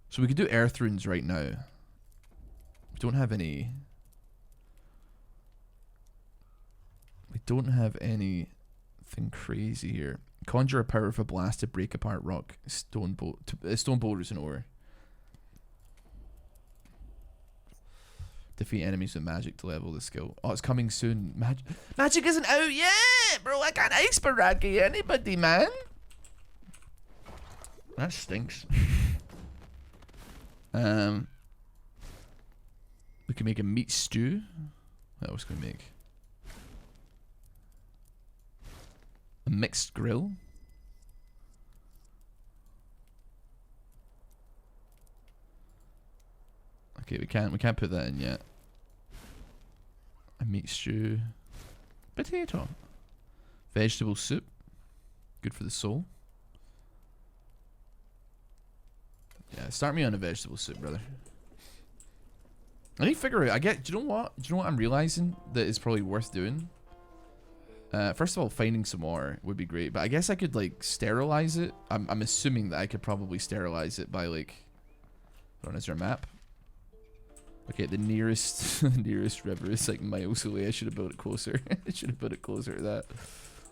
So we could do earth runes right now. We don't have any. We don't have anything crazy here. Conjure a powerful blast to break apart rock. Stone boulders and ore. Defeat enemies with magic to level the skill. Oh, it's coming soon. Magic isn't out yet, bro. I can't ice barrage anybody, man. That stinks. We can make a meat stew. What else can we make? A mixed grill. Okay, we can't put that in yet. A meat stew. Potato. Vegetable soup. Good for the soul. Yeah, start me on a vegetable soup, brother. I need to figure out. Do you know what? Do you know what I'm realizing that is probably worth doing? First of all, finding some more would be great, but I guess I could like sterilize it. I'm assuming that I could probably sterilize it by like. Hold on, is there a map? Okay, the nearest nearest river is like miles away. I should have built it closer. I should have put it closer to that.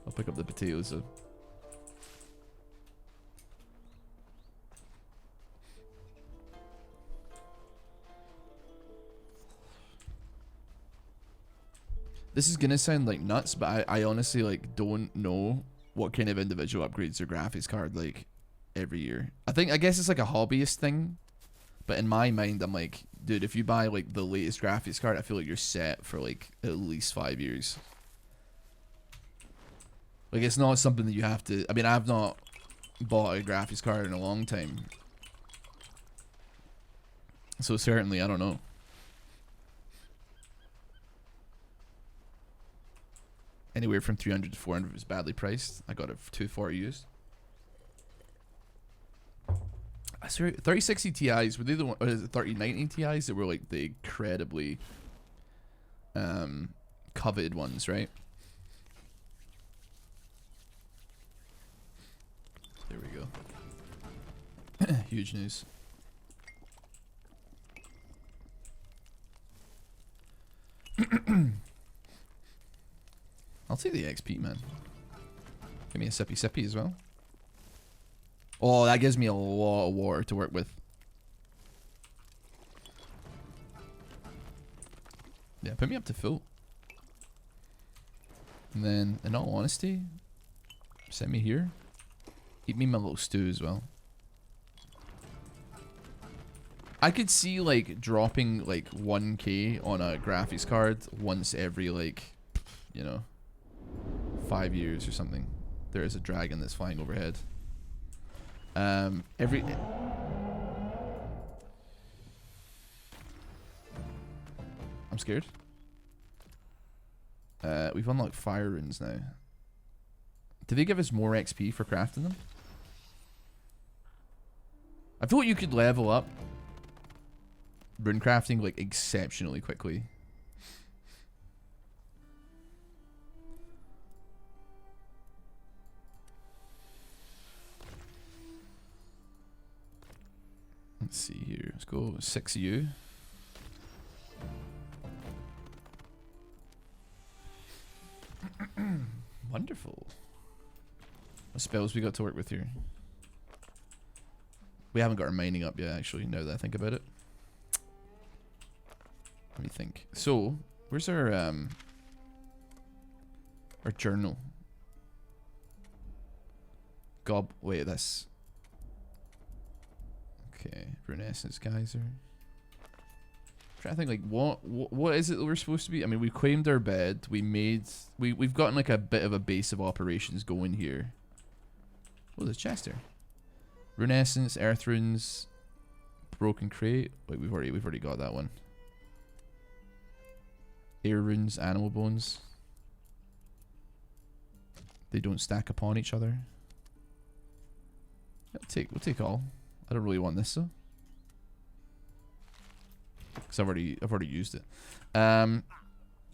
I'll pick up the potatoes though. This is gonna sound like nuts, but I honestly like don't know what kind of individual upgrades their graphics card like every year. I guess it's like a hobbyist thing, but in my mind I'm like, dude, if you buy like the latest graphics card, I feel like you're set for like at least 5 years. Like it's not something that you have to. I mean, I've not bought a graphics card in a long time, so certainly I don't know. Anywhere from 300 to 400 is badly priced. I got it for 240 used. I swear, 3060 Ti's, were they the one, or is it 3090 Ti's that were like the incredibly coveted ones, right? There we go. Huge news. I'll take the XP, man. Give me a sippy sippy as well. Oh, that gives me a lot of water to work with. Yeah, put me up to full. And then, in all honesty, send me here. Keep me my little stew as well. I could see, like, dropping, like, 1k on a graphics card once every, like, you know, 5 years or something. There is a dragon that's flying overhead. I'm scared. We've unlocked fire runes now. Do they give us more XP for crafting them? I feel like you could level up rune crafting like exceptionally quickly. Let's see here. Let's go 6U. Wonderful. What spells we got to work with here? We haven't got our mining up yet, actually, now that I think about it. Let me think. So, where's our journal? Wait, that's... Okay, Renaissance Geyser. Trying to think, like, what is it that we're supposed to be? I mean, we claimed our bed. We've gotten like a bit of a base of operations going here. Oh, there's a chest here. Renaissance, Earth Runes, Broken Crate. Wait, we've already got that one. Air Runes, Animal Bones. They don't stack upon each other. We'll take all. I don't really want this though, because I've already used it.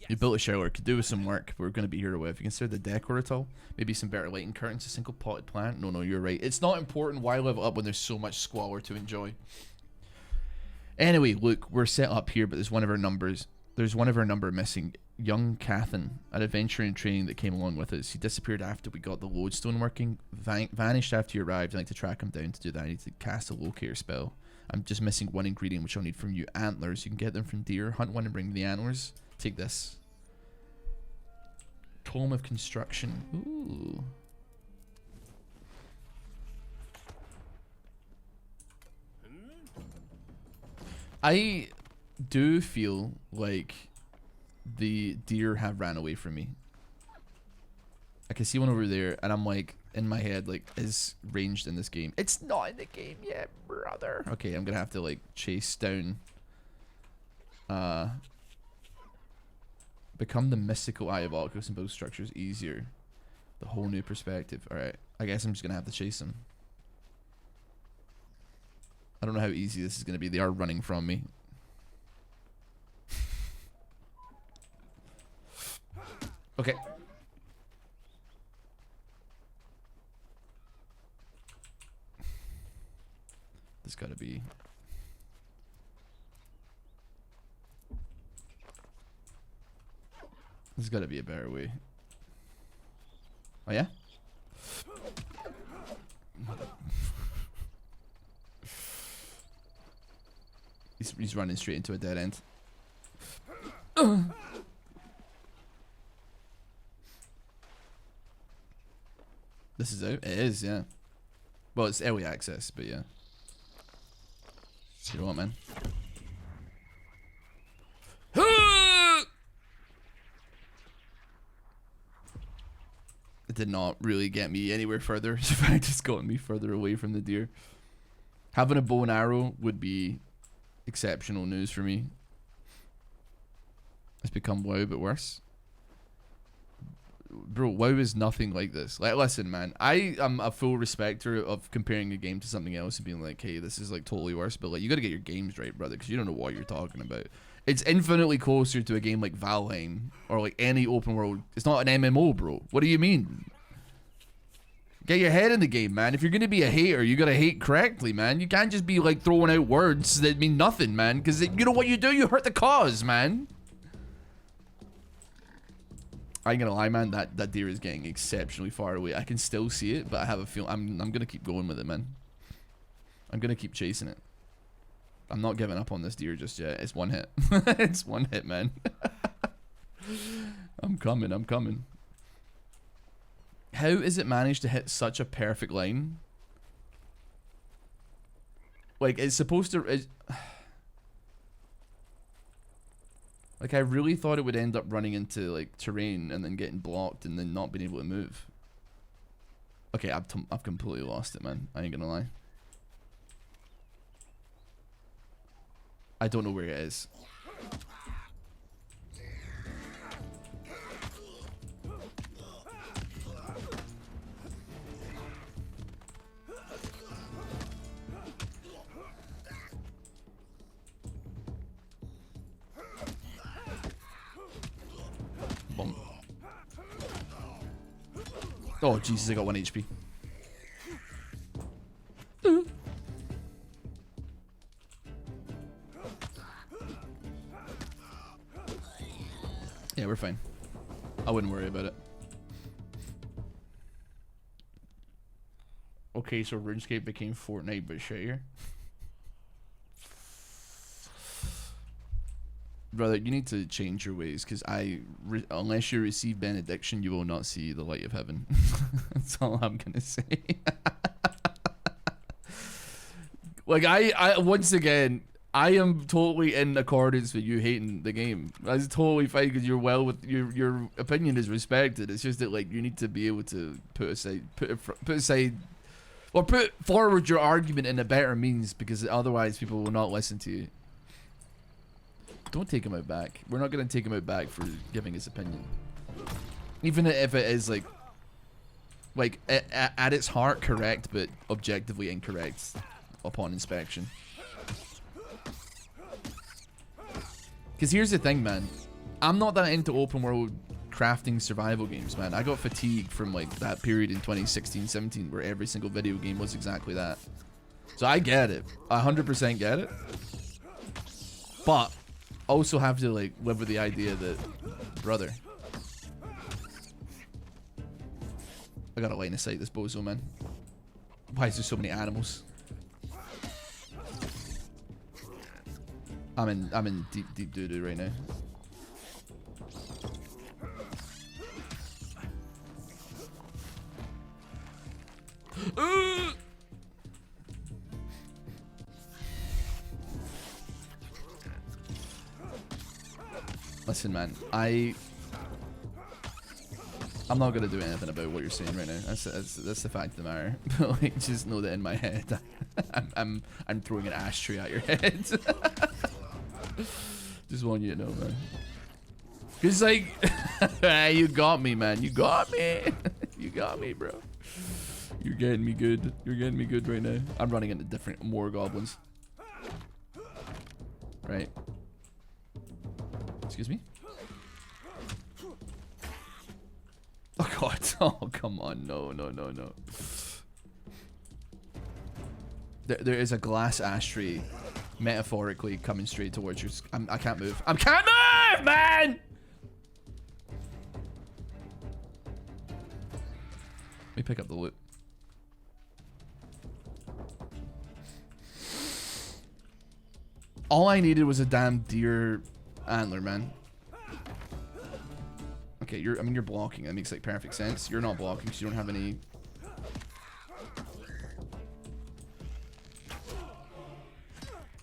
You built a shower, could do with some work, but we're going to be here a while. If you consider the decor at all, maybe some better lighting curtains, a single potted plant. No, you're right. It's not important why level up when there's so much squalor to enjoy. Anyway, look, we're set up here, but there's one of our numbers. There's one of our number missing. Young Cathan, an adventurer in training that came along with us. He disappeared after we got the lodestone working. Vanished after you arrived. I need to track him down. To do that, I need to cast a locator spell. I'm just missing one ingredient, which I'll need from you. Antlers. You can get them from deer. Hunt one and bring the antlers. Take this. Tome of Construction. Ooh. I do feel like the deer have ran away from me. I can see one over there, and I'm like, in my head, like, is ranged in this game. It's not in the game yet, brother. Okay, I'm gonna have to, like, chase down. Become the mystical eye of Oculus and build structures easier. The whole new perspective. Alright, I guess I'm just gonna have to chase them. I don't know how easy this is gonna be. They are running from me. Okay. There's gotta be... There's gotta be a better way. Oh yeah? He's running straight into a dead end. This is out? It is, yeah. Well, it's early access, but yeah. You know what, man? It did not really get me anywhere further. In fact, it just got me further away from the deer. Having a bow and arrow would be exceptional news for me. It's become WoW, but worse. Bro, WoW is nothing like this. Like, listen, man, I am a full respecter of comparing a game to something else and being like, hey, this is like totally worse. But like, you gotta get your games right, brother, because you don't know what you're talking about. It's infinitely closer to a game like Valheim or like any open world. It's not an MMO, bro. What do you mean? Get your head in the game, man. If you're gonna be a hater, you gotta hate correctly, man. You can't just be like throwing out words that mean nothing, man. Because you know what you do? You hurt the cause, man. I ain't gonna lie, man. That deer is getting exceptionally far away. I can still see it, but I have a feeling I'm gonna keep going with it, man. I'm gonna keep chasing it. I'm not giving up on this deer just yet. It's one hit. It's one hit, man. I'm coming. I'm coming. How is it managed to hit such a perfect line? Like, it's supposed to... Like, I really thought it would end up running into, like, terrain and then getting blocked and then not being able to move. Okay, I've completely lost it, man. I ain't gonna lie. I don't know where it is. Boom. Oh, Jesus, I got 1 HP. Yeah, we're fine. I wouldn't worry about it. Okay, so RuneScape became Fortnite, but shittier. Brother, you need to change your ways, because unless you receive benediction, you will not see the light of heaven. That's all I'm gonna say. Like, once again, I am totally in accordance with you hating the game. That's totally fine, because you're well with your opinion is respected. It's just that, like, you need to be able to put forward your argument in a better means, because otherwise people will not listen to you. Don't take him out back. We're not gonna take him out back for giving his opinion, even if it is like at its heart correct, but objectively incorrect upon inspection. Because here's the thing, man. I'm not that into open world crafting survival games, man. I got fatigued from like that period in 2016, 17 where every single video game was exactly that. So I get it. I 100% get it. But also have to like live with the idea that, brother, I got a line of sight this bozo, man. Why is there so many animals? I'm in deep doo-doo right now. Listen, man, I'm not gonna do anything about what you're saying right now. That's the fact of the matter. But like, just know that in my head, I'm throwing an ashtray at your head. Just want you to know, man. Cause like, you got me, man. You got me. You got me, bro. You're getting me good. You're getting me good right now. I'm running into more goblins. Right. Excuse me? Oh god. Oh, come on. No. There is a glass ashtray metaphorically coming straight towards you. I can't move. I can't move, man! Let me pick up the loot. All I needed was a damn deer antler, man. Okay, you're blocking. That makes like perfect sense. You're not blocking because you don't have any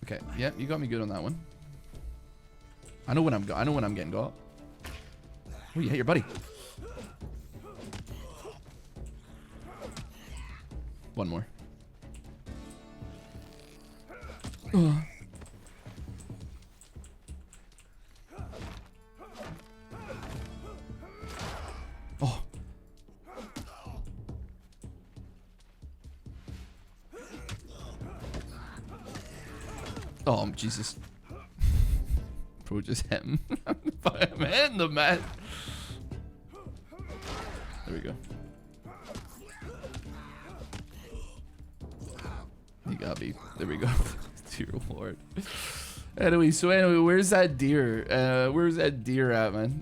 Okay, yeah, you got me good on that one. I know when I'm getting got. Oh, you hit your buddy. One more. Ugh. Oh. Oh, Jesus. Bro just hit him. I'm hitting the man. There we go. You got me. There we go. Dear Lord. Anyway, where's that deer? Where's that deer at, man?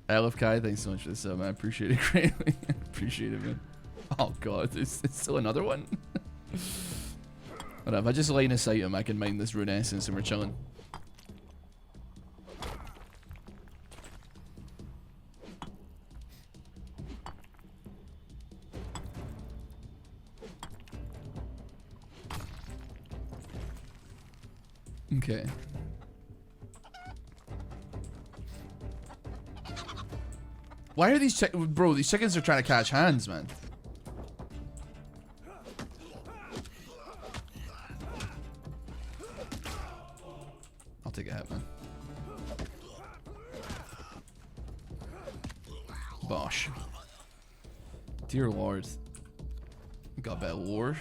Aleph Kai, thanks so much for this, man. I appreciate it greatly. Appreciate it, man. Oh god, it's still another one. But if I just line of sight him, I can mine this rune essence and we're chilling. Okay. Why are these bro, these chickens are trying to catch hands, man. I'll take a hit, man. Bosh. Dear Lord. Got a bit of lore.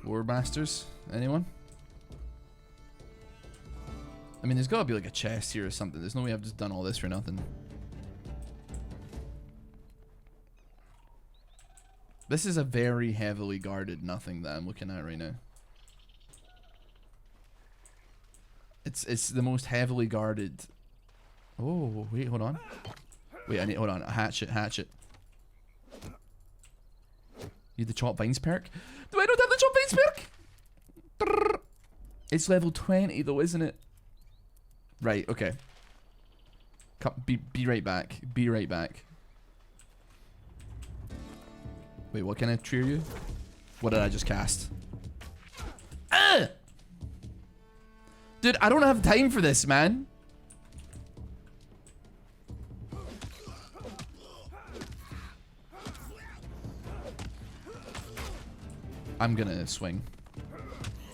Lore masters. Anyone? I mean, there's gotta be like a chest here or something. There's no way I've just done all this for nothing. This is a very heavily guarded nothing that I'm looking at right now. It's the most heavily guarded. Oh, wait, hold on. Wait, hold on. A hatchet. You the chop vines perk? Do I not have the chop vines perk? It's level 20 though, isn't it? Right, okay. Be right back. Be right back. Wait, what kind of tree are you? What did I just cast? Ah! Dude, I don't have time for this, man. I'm gonna swing.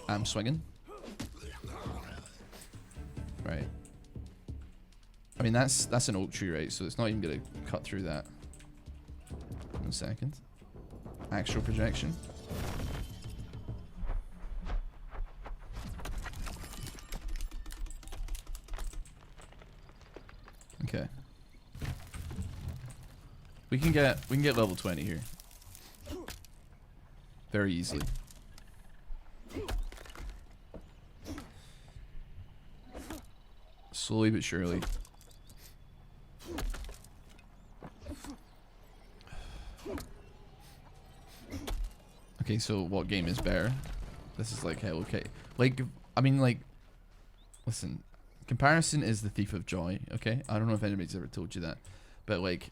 I'm swinging. Right. I mean, that's an oak tree, right? So it's not even gonna cut through that. 1 second. Actual projection. Okay. We can get level 20 here. Very easily. Slowly but surely. Okay, so what game is better? This is like hell okay. Like, I mean, like, listen, comparison is the thief of joy, okay? I don't know if anybody's ever told you that. But, like,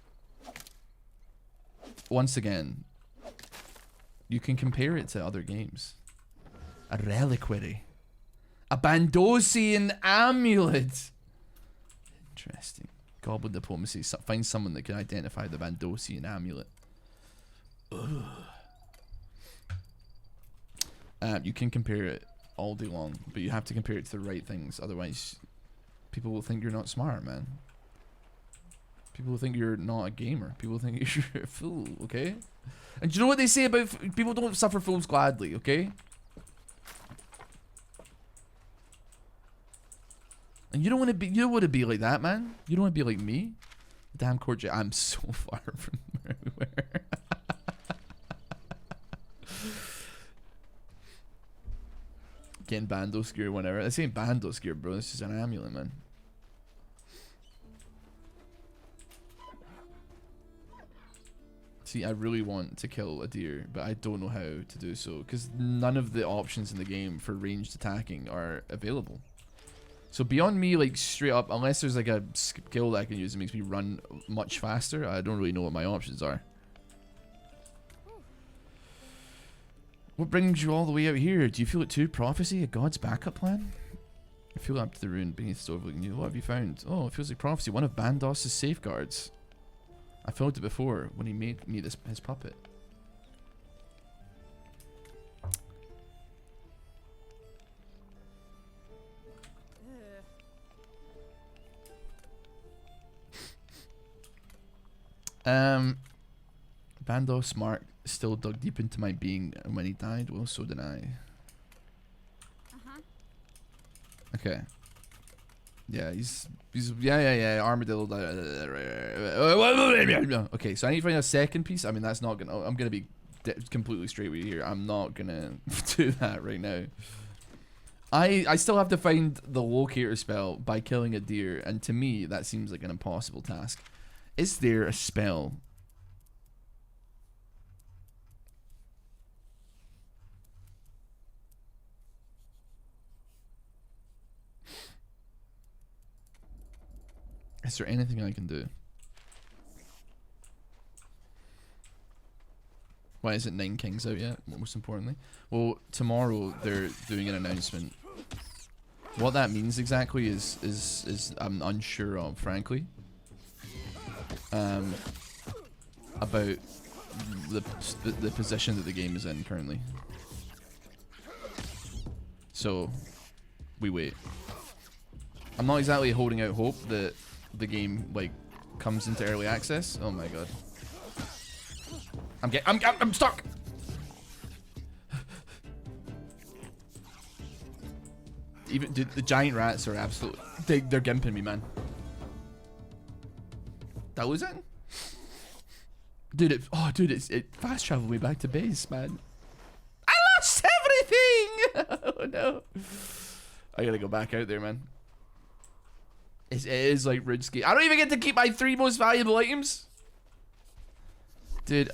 once again, you can compare it to other games. A reliquary. A Bandosian amulet. Interesting. Goblin diplomacy. Find someone that can identify the Bandosian amulet. Ugh. You can compare it all day long, but you have to compare it to the right things. Otherwise, people will think you're not smart, man. People will think you're not a gamer. People will think you're a fool, okay? And do you know what they say about people don't suffer fools gladly, okay? And you don't want to be like that, man. You don't want to be like me. Damn courtship. I'm so far from everywhere. Getting bandos gear whenever. This ain't bandos gear, bro. This is an amulet, man. See, I really want to kill a deer, but I don't know how to do so because none of the options in the game for ranged attacking are available. So beyond me, like straight up, unless there's like a skill that I can use that makes me run much faster, I don't really know what my options are. What brings you all the way out here? Do you feel it too? Prophecy? A god's backup plan? I feel up to the ruin beneath the overlooking you. What have you found? Oh, it feels like prophecy. One of Bandos's safeguards. I found it before when he made me his puppet. Bandos Mark still dug deep into my being, and when he died, well, so did I. Okay. Yeah, he's yeah. Armadillo. Okay, so I need to find a second piece. I mean, that's not gonna. I'm gonna be completely straight with you here. I'm not gonna do that right now. I still have to find the locator spell by killing a deer, and to me, that seems like an impossible task. Is there a spell? Is there anything I can do? Why isn't Nine Kings out yet? Most importantly. Well, tomorrow they're doing an announcement. What that means exactly is I'm unsure of, frankly. About the position that the game is in currently. So we wait. I'm not exactly holding out hope that the game like comes into early access. Oh my god. I'm stuck. Even dude, the giant rats are absolutely they're gimping me, man. That was it? Dude, it fast traveled me back to base, man. I lost everything. Oh no. I gotta go back out there, man. It is like Runescape. I don't even get to keep my 3 most valuable items. Dude,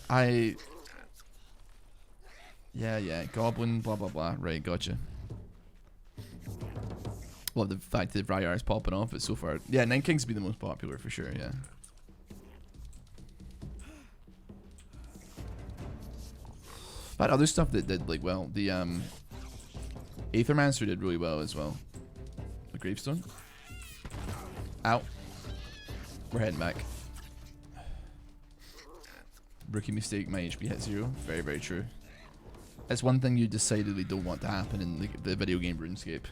yeah, goblin, blah blah blah. Right, gotcha. Love the fact that Ryar is popping off, but so far, yeah, Nine Kings be the most popular for sure. Yeah. But other stuff that did like well, the Aethermancer did really well as well. The gravestone. Ow. We're heading back. Rookie mistake, my HP hit 0. Very, very true. That's one thing you decidedly don't want to happen in the video game RuneScape.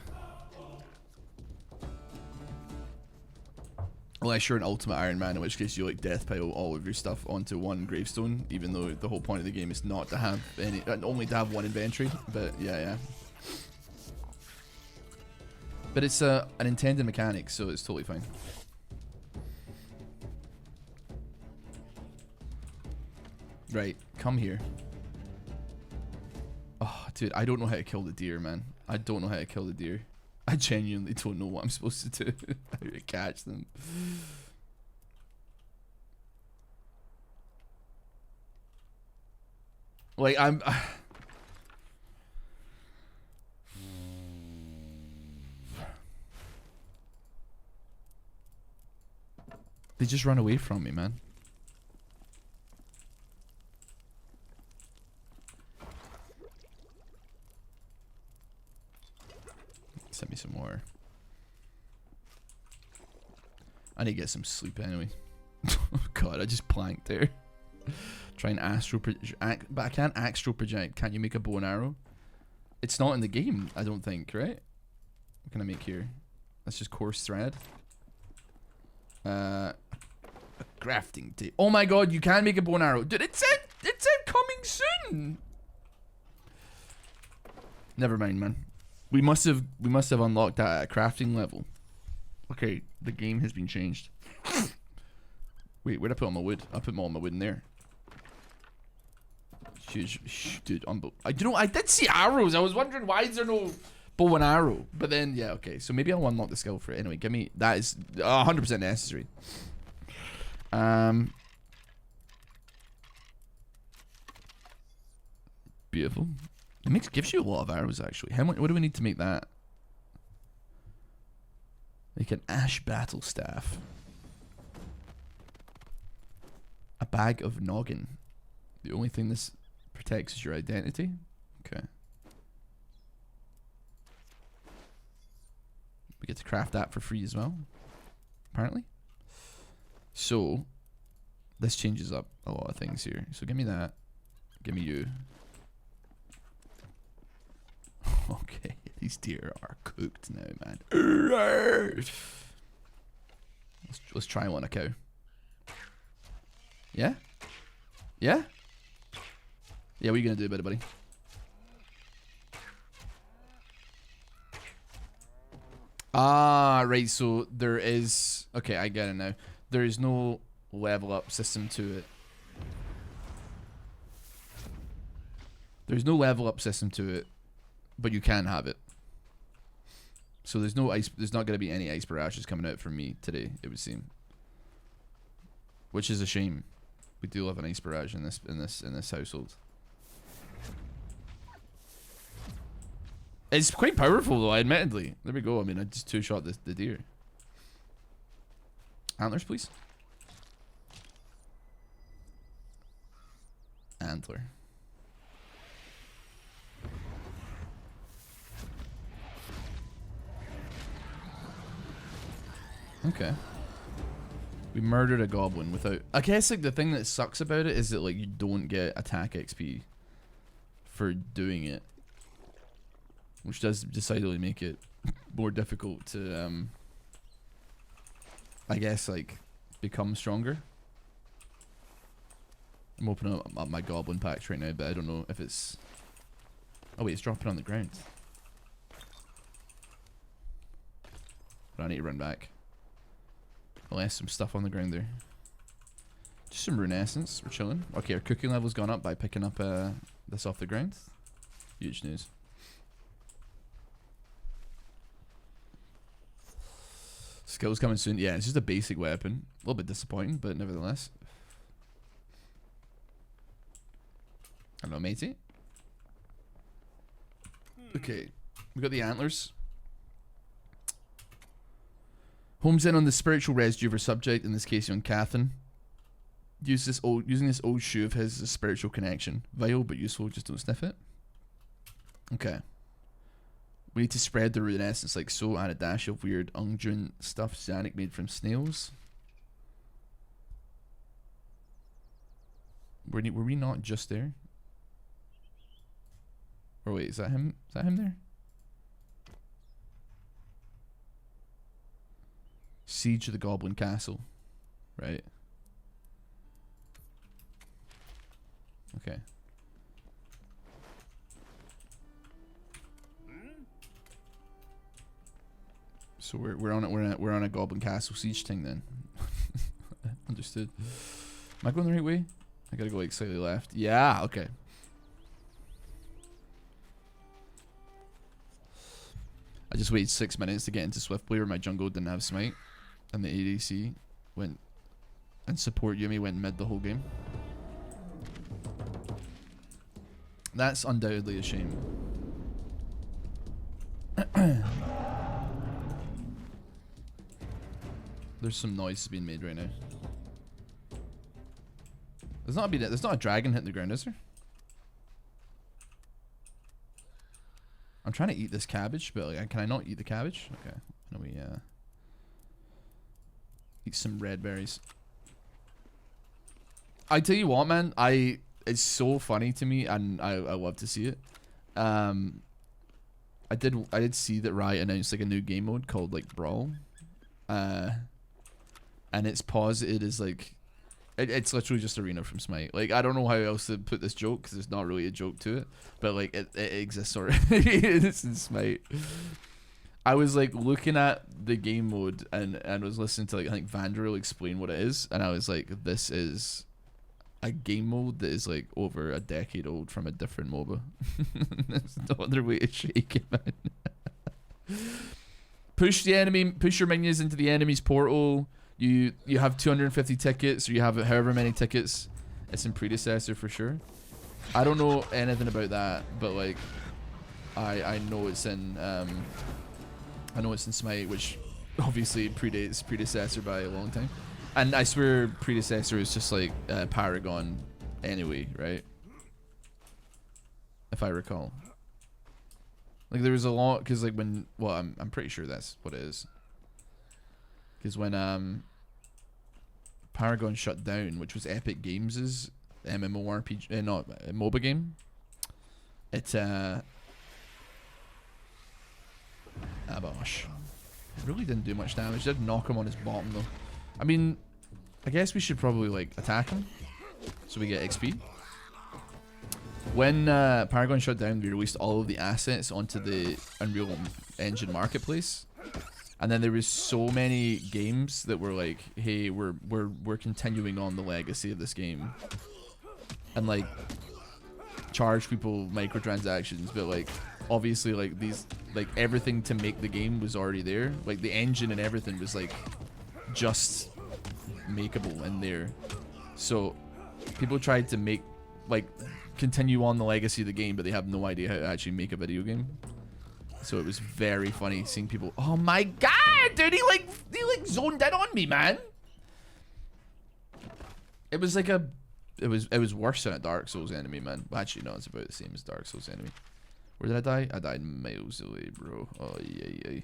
Unless you're an ultimate Iron Man, in which case you like death pile all of your stuff onto one gravestone, even though the whole point of the game is not to have any, only to have one inventory. But yeah. But it's an intended mechanic, so it's totally fine. Right, come here. Oh, dude, I don't know how to kill the deer, man. I don't know how to kill the deer. I genuinely don't know what I'm supposed to do. How to catch them. Like, they just run away from me, man. Send me some more. I need to get some sleep anyway. Oh god, I just planked there. Try and astral project, but I can't astral project. Can't you make a bow and arrow? It's not in the game, I don't think, right? What can I make here? That's just coarse thread. A crafting table. Oh my god, you can make a bow and arrow. Dude, it said coming soon. Never mind, man. We must have unlocked that at a crafting level. Okay, the game has been changed. Wait, where'd I put all my wood? I put all my wood in there. Huge, dude. I did see arrows. I was wondering why is there no bow and arrow? But then, yeah, okay. So maybe I'll unlock the skill for it. Anyway, give me that is 100% necessary. Beautiful. It gives you a lot of arrows actually. How much? What do we need to make that? Make an ash battle staff. A bag of noggin. The only thing this protects is your identity. Okay. We get to craft that for free as well, apparently. So, this changes up a lot of things here. So give me that. Give me you. Okay, these deer are cooked now, man. Let's try one a cow. Yeah? Yeah? Yeah, what are you gonna do about it, buddy? Ah, right, so there is... Okay, I get it now. There is no level up system to it. There's no level up system to it, but you can have it. So there's no ice. There's not going to be any ice barrages coming out for me today, it would seem. Which is a shame. We do love an ice barrage in this household. It's quite powerful though, admittedly. There we go. I mean, I just two-shot the deer. Antlers, please. Antler. Okay. We murdered a goblin without... I guess like the thing that sucks about it is that like you don't get attack XP for doing it, which does decidedly make it more difficult to I guess like become stronger. I'm opening up my goblin packs right now, but I don't know if it's... Oh wait, it's dropping on the ground. But I need to run back. I'll left some stuff on the ground there. Just some rune essence. We're chilling. Okay, our cooking level's gone up by picking up this off the ground. Huge news. Skills coming soon. Yeah, it's just a basic weapon. A little bit disappointing, but nevertheless. I don't know, matey. Okay, we got the antlers. Homes in on the spiritual residue of her subject, in this case young Catherine. Using this old shoe of his as a spiritual connection. Vile but useful, just don't sniff it. Okay. We need to spread the rune essence like so, add a dash of weird unguent stuff Xanic made from snails. Were we not just there? Or wait, is that him? Is that him there? Siege of the Goblin Castle. Right. Okay. So we're on a Goblin Castle siege thing then. Understood. Am I going the right way? I gotta go like slightly left. Yeah, okay. I just waited 6 minutes to get into Swiftplay where my jungle didn't have smite. And the ADC went... And support Yumi went mid the whole game. That's undoubtedly a shame. There's some noise being made right now. There's not a dragon hitting the ground, is there? I'm trying to eat this cabbage, but like, can I not eat the cabbage? Okay. Let me eat some red berries. I tell you what, man, it's so funny to me, and I love to see it. I did see that Riot announced like a new game mode called like Brawl, and it's posited as like it's literally just Arena from Smite. Like I don't know how else to put this joke because there's not really a joke to it, but like it exists already. It's in Smite. I was like looking at the game mode and was listening to like I think Vandrel explain what it is, and I was like, this is a game mode that is like over a decade old from a different MOBA. There's no other way to shake it, man. Push your minions into the enemy's portal. You have 250 tickets, or you have however many tickets. It's in Predecessor for sure. I don't know anything about that, but like I know it's in Smite, which obviously predates Predecessor by a long time. And I swear Predecessor is just like Paragon anyway, right? if I recall. Like there was a lot, because like when, well, I'm pretty sure that's what it is. Because when Paragon shut down, which was Epic Games' MMORPG, not a MOBA game, it Abosh. It really didn't do much damage. It did knock him on his bottom though. I mean, I guess we should probably like attack him so we get XP. When Paragon shut down, we released all of the assets onto the Unreal Engine marketplace, and then there was so many games that were like, "Hey, we're continuing on the legacy of this game," and like charge people microtransactions, but like obviously like these, like everything to make the game was already there, like the engine and everything was like just makeable in there. So people tried to make like continue on the legacy of the game, but they have no idea how to actually make a video game. So it was very funny seeing people, oh my god, dude, he like zoned in on me, man. It was like a, it was worse than a Dark Souls enemy, man. Well, actually no, it's about the same as Dark Souls enemy. Where did I die? I died miles away, bro. Oh yeah.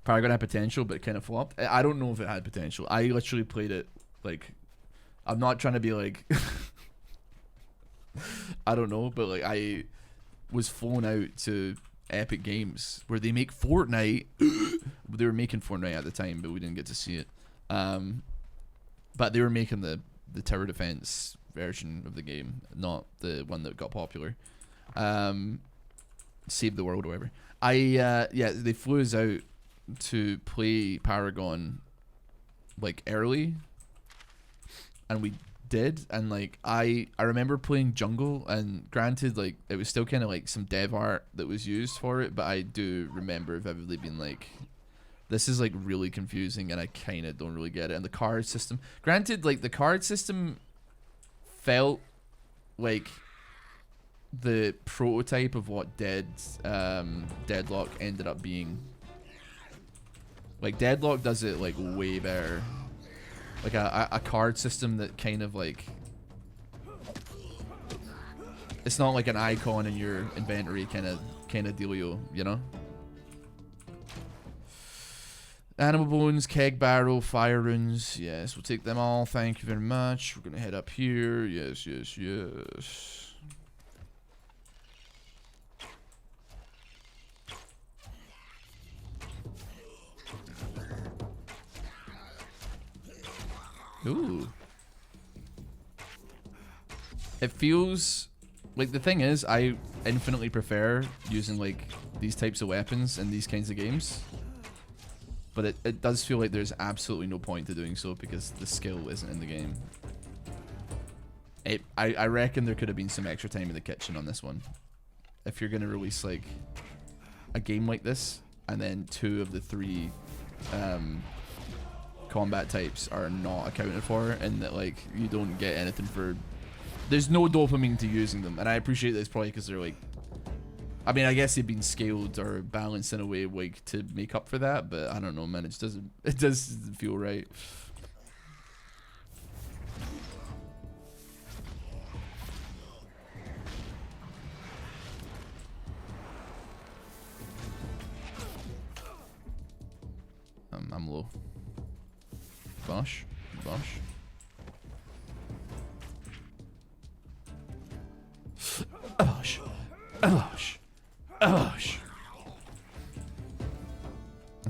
Paragon had potential, but it kind of flopped. I don't know if it had potential. I literally played it like, I'm not trying to be like I don't know, but like I was flown out to Epic Games where they make Fortnite. They were making Fortnite at the time, but we didn't get to see it. But they were making the tower defense version of the game, not the one that got popular. Save the World or whatever. Yeah, they flew us out to play Paragon like early, and we did, and like I remember playing jungle, and granted like it was still kind of like some dev art that was used for it, but I do remember vividly being like, this is like really confusing and I kind of don't really get it. And the card system, granted like the card system felt like the prototype of what Deadlock ended up being. Like Deadlock does it like way better. Like a card system that kind of like, it's not like an icon in your inventory kind of dealio, you know? Animal bones, keg barrel, fire runes. Yes, we'll take them all. Thank you very much. We're gonna head up here. Yes. Ooh. It feels like, the thing is, I infinitely prefer using like these types of weapons in these kinds of games. But it does feel like there's absolutely no point to doing so because the skill isn't in the game. I reckon there could have been some extra time in the kitchen on this one. If you're going to release like a game like this, and then 2 of the 3 combat types are not accounted for, and that like you don't get anything for, there's no dopamine to using them. And I appreciate this probably because they're like, I mean, I guess they've been scaled or balanced in a way like to make up for that, but I don't know, man. It doesn't feel right. I'm low. Bosh. I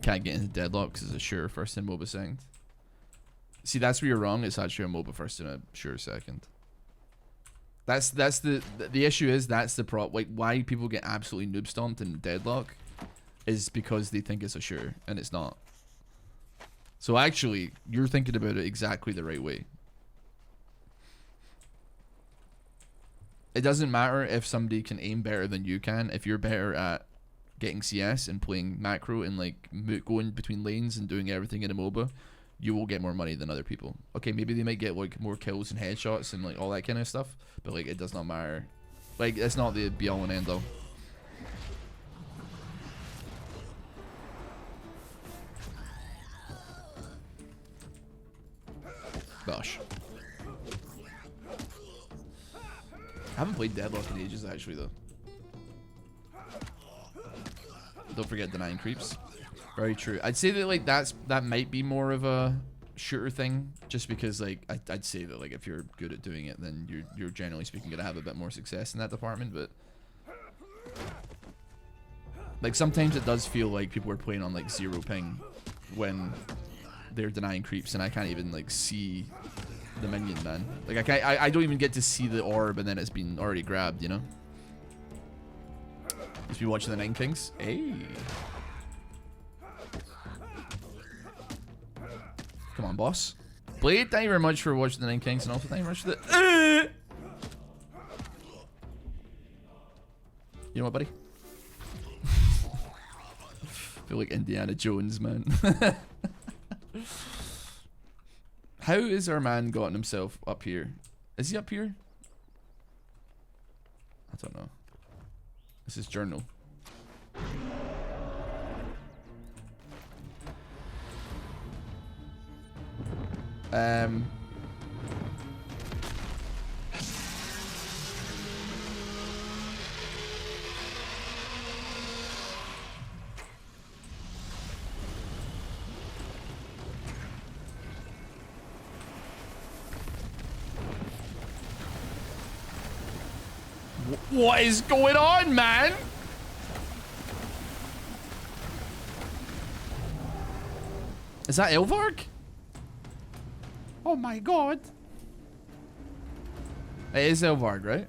can't get into Deadlock because it's a sure first and MOBA second. See, that's where you're wrong. It's actually a MOBA first and a sure second. That's the issue is that's the prop. Like why people get absolutely noob stomped in Deadlock is because they think it's a sure and it's not. So actually, you're thinking about it exactly the right way. It doesn't matter if somebody can aim better than you can. If you're better at getting CS and playing macro and like going between lanes and doing everything in a MOBA, you will get more money than other people. Okay, maybe they might get like more kills and headshots and like all that kind of stuff, but like it does not matter. Like it's not the be all and end all. Gosh. I haven't played Deadlock in ages, actually, though. Don't forget denying creeps. Very true. I'd say that like that might be more of a shooter thing, just because like I'd say that like if you're good at doing it, then you're generally speaking gonna have a bit more success in that department. But like sometimes it does feel like people are playing on like 0 ping when they're denying creeps, and I can't even like see the minion, man. Like I don't even get to see the orb, and then it's been already grabbed, you know. Just be watching the Nine Kings. Hey. Come on, boss. Blade, thank you very much for watching the Nine Kings, and also thank you very much for the... You know what, buddy? I feel like Indiana Jones, man. How is our man gotten himself up here? Is he up here? I don't know. This is journal. What is going on, man? Is that Elvarg? Oh my god. It is Elvarg, right?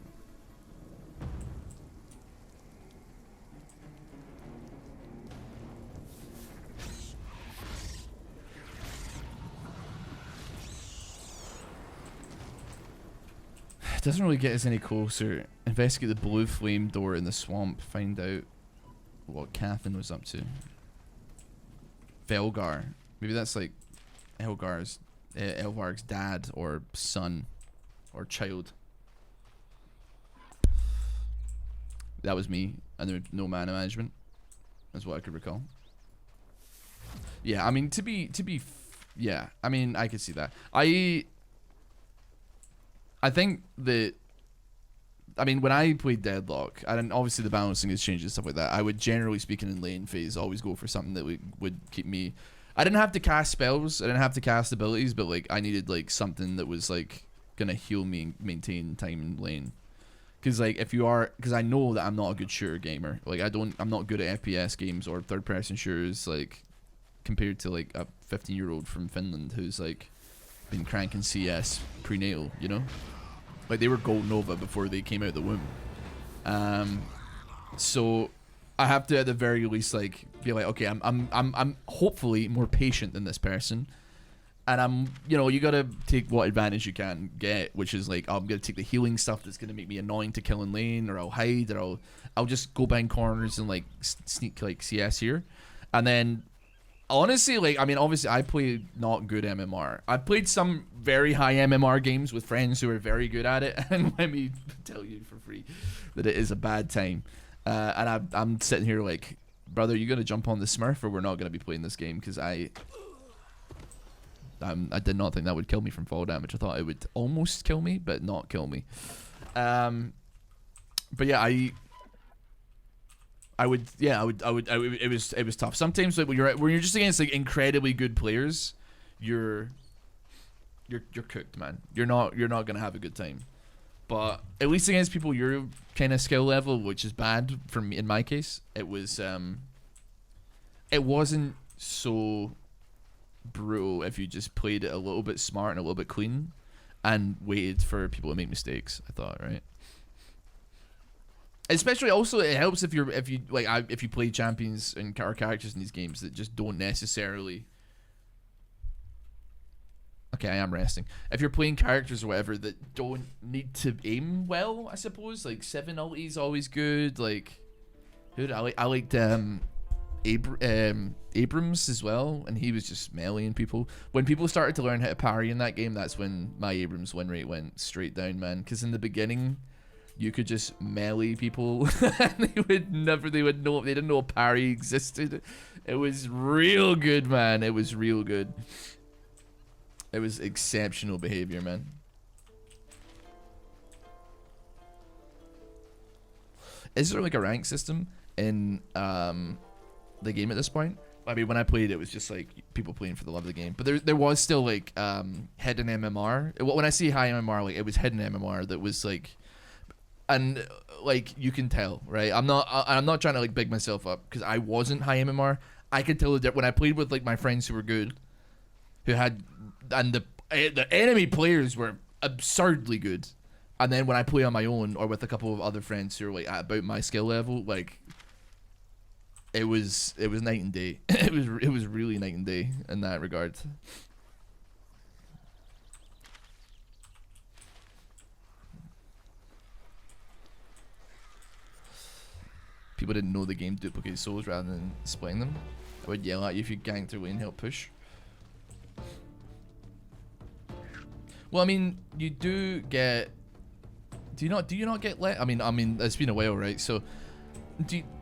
It doesn't really get us any closer. Investigate the blue flame door in the swamp. Find out what Catherine was up to. Velgar. Maybe that's like Elvarg's dad or son or child. That was me, and there was no mana management. That's what I could recall. Yeah, I mean yeah, I mean I could see that. I think that, I mean, when I played Deadlock, and obviously the balancing has changed and stuff like that, I would, generally speaking, in lane phase, always go for something that would keep me... I didn't have to cast spells, I didn't have to cast abilities, but, like, I needed, like, something that was, like, gonna heal me and maintain time in lane. Because, like, if you are... Because I know that I'm not a good shooter gamer. Like, I'm not good at FPS games or third-person shooters, like, compared to, like, a 15-year-old from Finland who's, like, been cranking CS prenatal, you know? Like, they were Gold Nova before they came out of the womb. So I have to, at the very least, like, be like, okay, I'm hopefully more patient than this person, and I'm, you know, you gotta take what advantage you can get, which is like, I'm gonna take the healing stuff that's gonna make me annoying to kill in lane, or I'll hide, or I'll just go behind corners and like sneak like CS here, and then. Honestly, like, I mean, obviously, I play not good MMR. I've played some very high MMR games with friends who are very good at it, and let me tell you for free that it is a bad time. And I'm sitting here like, brother, you gonna jump on the Smurf, or we're not gonna be playing this game? Because I did not think that would kill me from fall damage. I thought it would almost kill me, but not kill me. But yeah, it was tough. Sometimes like when you're just against like incredibly good players, you're cooked, man. You're not gonna have a good time. But at least against people your kind of skill level, which is bad for me in my case, it wasn't so brutal if you just played it a little bit smart and a little bit clean and waited for people to make mistakes. I thought, right? Especially, also, it helps if you play champions and or characters in these games that just don't necessarily. Okay, I am resting. If you're playing characters or whatever that don't need to aim well, I suppose, like 7 ulti is always good. Like, dude, I liked Abrams as well, and he was just meleeing people. When people started to learn how to parry in that game, that's when my Abrams win rate went straight down, man. Because in the beginning, you could just melee people and they didn't know parry existed. It was real good, man. It was real good. It was exceptional behavior, man. is there like a rank system in the game at this point? I mean, when I played, it was just like people playing for the love of the game. But there was still like hidden MMR. When I see high MMR, like it was hidden MMR that was like, and like you can tell, right? I'm not trying to like big myself up because I wasn't high MMR. I could tell that when I played with like my friends who were good, who had, and the enemy players were absurdly good. And then when I play on my own or with a couple of other friends who are like at about my skill level, like it was night and day. it was really night and day in that regard. People didn't know the game duplicated souls rather than splitting them. I would yell at you if you ganked their way and help push. Well, I mean, you do get. Do you not get let? I mean, it's been a while, right? So,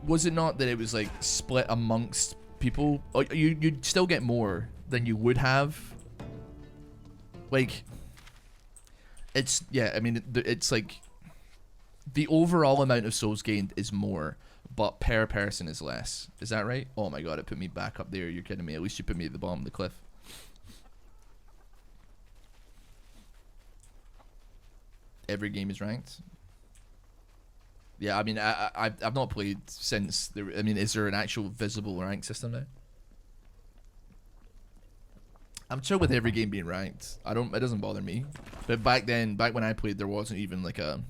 was it not that it was like split amongst people? Or you'd still get more than you would have. Like, it's yeah. I mean, it's like the overall amount of souls gained is more, but per person is less. Is that right? Oh my god, it put me back up there. You're kidding me. At least you put me at the bottom of the cliff. Every game is ranked. Yeah, I mean, I've not played since there. I mean, is there an actual visible rank system now? I'm chill with every game being ranked. It doesn't bother me. But back when I played, there wasn't even like a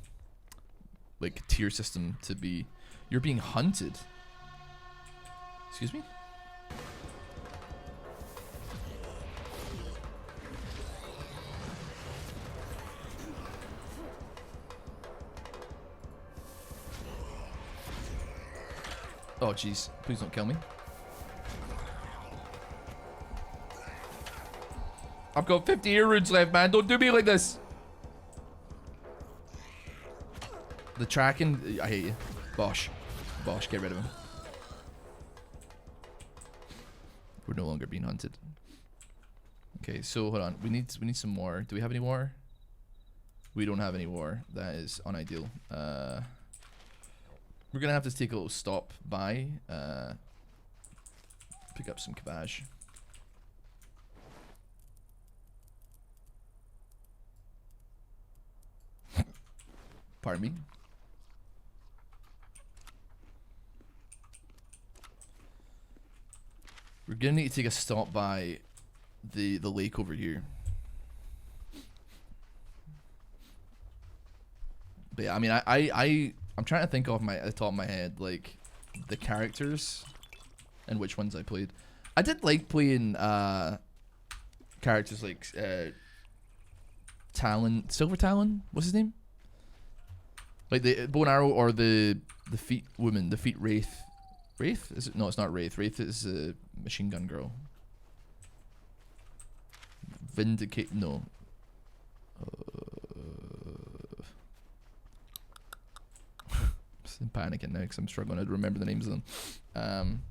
tier system to be. You're being hunted. Excuse me? Oh jeez, please don't kill me. I've got 50 ear runes left, man. Don't do me like this. The tracking, I hate you. Bosh, get rid of him. We're no longer being hunted. Okay, so hold on. We need some more. Do we have any more? We don't have any more. That is unideal. We're gonna have to take a little stop by, pick up some cabbage. Pardon me. We're gonna need to take a stop by the lake over here. But yeah, I mean, I'm trying to think off the top of my head, like, the characters and which ones I played. I did like playing characters like Talon, Silver Talon, what's his name? Like the bow and arrow, or the feet woman, the feet wraith. Wraith? Is it? No, it's not Wraith. Wraith is a machine gun girl. Vindicate? No. I'm panicking now because I'm struggling to remember the names of them.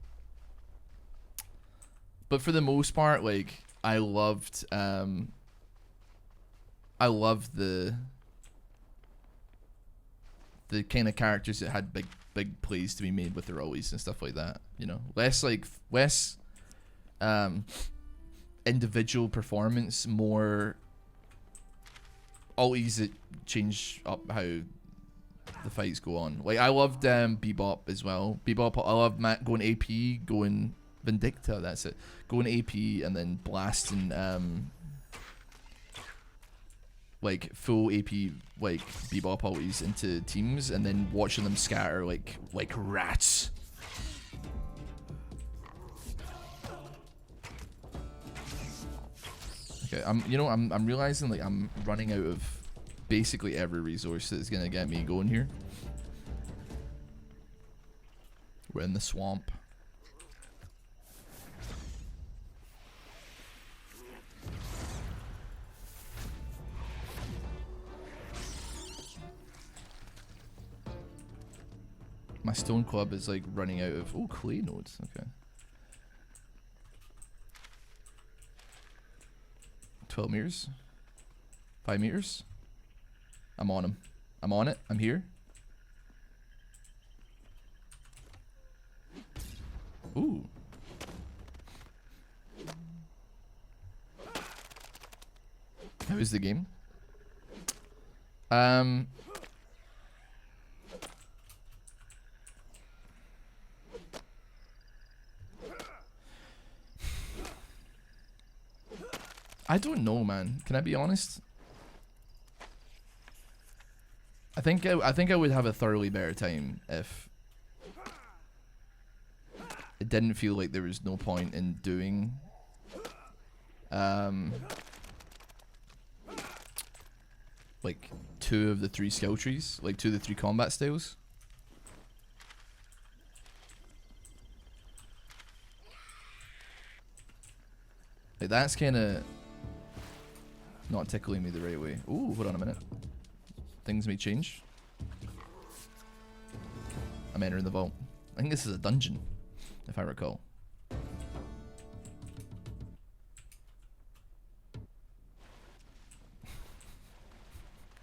But for the most part, like, I loved the kind of characters that had big plays to be made with their always and stuff like that. You know, less individual performance, more always that change up how the fights go on. Like, I loved Bebop as well. Bebop, I love going AP, going Vindicta, that's it. Going AP and then blasting like full AP like Bebop ultis into teams and then watching them scatter like rats. Okay, I'm realizing like I'm running out of basically every resource that's gonna get me going here. We're in the swamp. My stone club is like running out of clay nodes. Okay. 12 meters. 5 meters. I'm on him. I'm on it. I'm here. Ooh. How is the game? I don't know, man. Can I be honest? I think I would have a thoroughly better time if it didn't feel like there was no point in doing like 2 of the 3 skill trees, like 2 of the 3 combat styles. Like that's kind of not tickling me the right way. Ooh, hold on a minute. Things may change. I'm entering the vault. I think this is a dungeon, if I recall.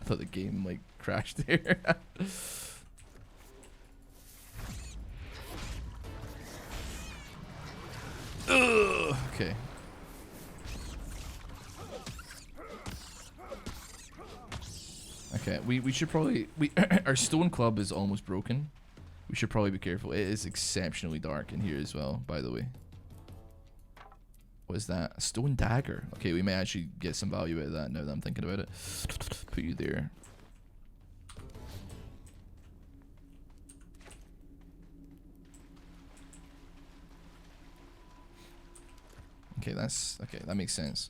I thought the game like crashed there. Ugh, okay. Okay, we should probably our stone club is almost broken. We should probably be careful. It is exceptionally dark in here as well, by the way. What is that? A stone dagger. Okay, we may actually get some value out of that now that I'm thinking about it. Put you there. Okay, that makes sense.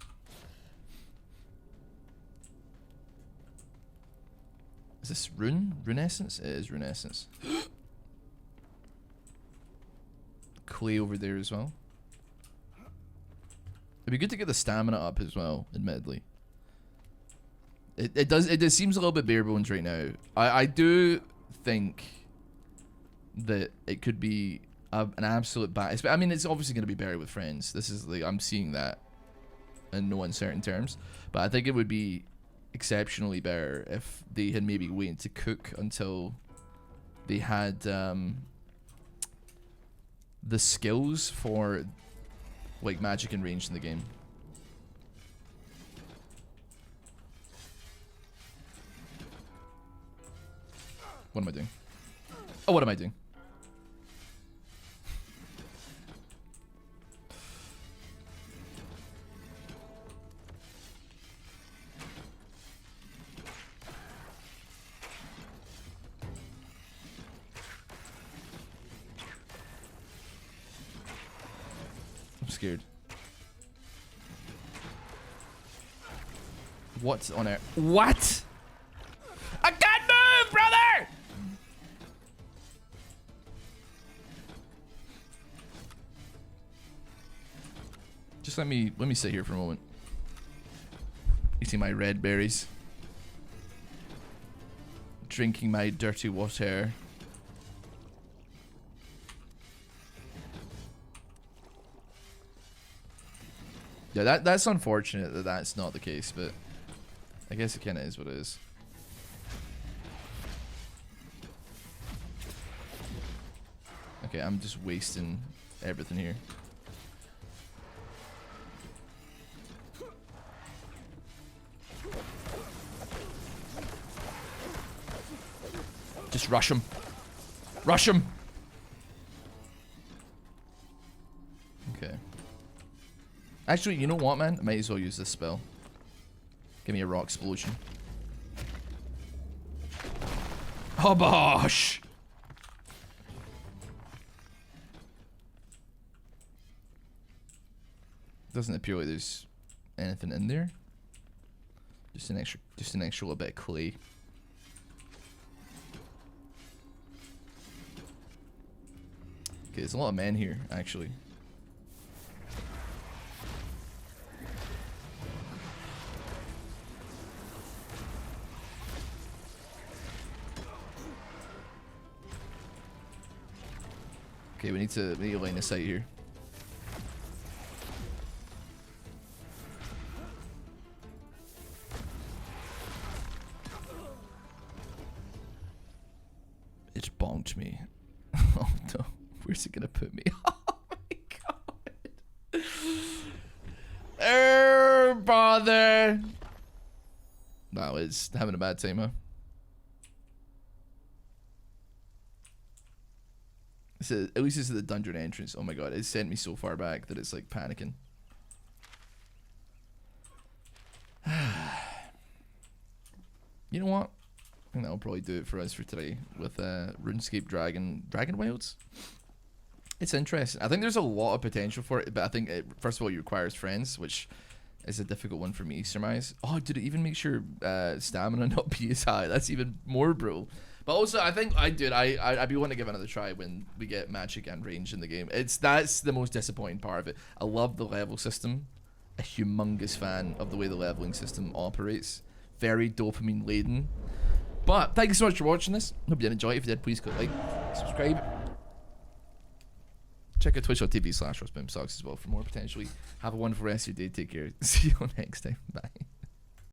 Is this Runescence? It is Runescence. Clay over there as well. It'd be good to get the stamina up as well, admittedly. It just seems a little bit bare bones right now. I do think that it could be an absolute I mean, it's obviously going to be better with friends. This is like, I'm seeing that in no uncertain terms. But I think it would be exceptionally better if they had maybe waited to cook until they had the skills for like magic and range in the game. What am I doing? Oh, what am I doing? I'm scared. What's on air? What? I can't move, brother! Just let me sit here for a moment. Eating my red berries. Drinking my dirty water. Yeah, that's unfortunate that that's not the case, but I guess it kind of is what it is. Okay, I'm just wasting everything here. Just rush him. Rush him! Okay. Actually, you know what, man? I might as well use this spell. Give me a rock explosion. Oh, bosh! Doesn't appear like there's anything in there. Just an extra little bit of clay. Okay, there's a lot of men here, actually. Okay, we need to line of sight here. It's bonked me. Oh no, where's it gonna put me? bother. Wow, it's having a bad time, huh? At least this is the dungeon entrance. Oh my god, it sent me so far back that it's like panicking. You know what? I think that'll probably do it for us for today with RuneScape Dragon Wilds. It's interesting. I think there's a lot of potential for it, but I think first of all, it requires friends, which is a difficult one for me to surmise. Oh, did it even make sure stamina not be as high? That's even more brutal. But also, I think I'd be willing to give it another try when we get magic and range in the game. That's the most disappointing part of it. I love the level system. A humongous fan of the way the leveling system operates. Very dopamine laden. But thank you so much for watching this. Hope you did enjoy it. If you did, please click like, subscribe. Check out twitch.tv/RossBoomsocks as well for more potentially. Have a wonderful rest of your day. Take care. See you all next time. Bye.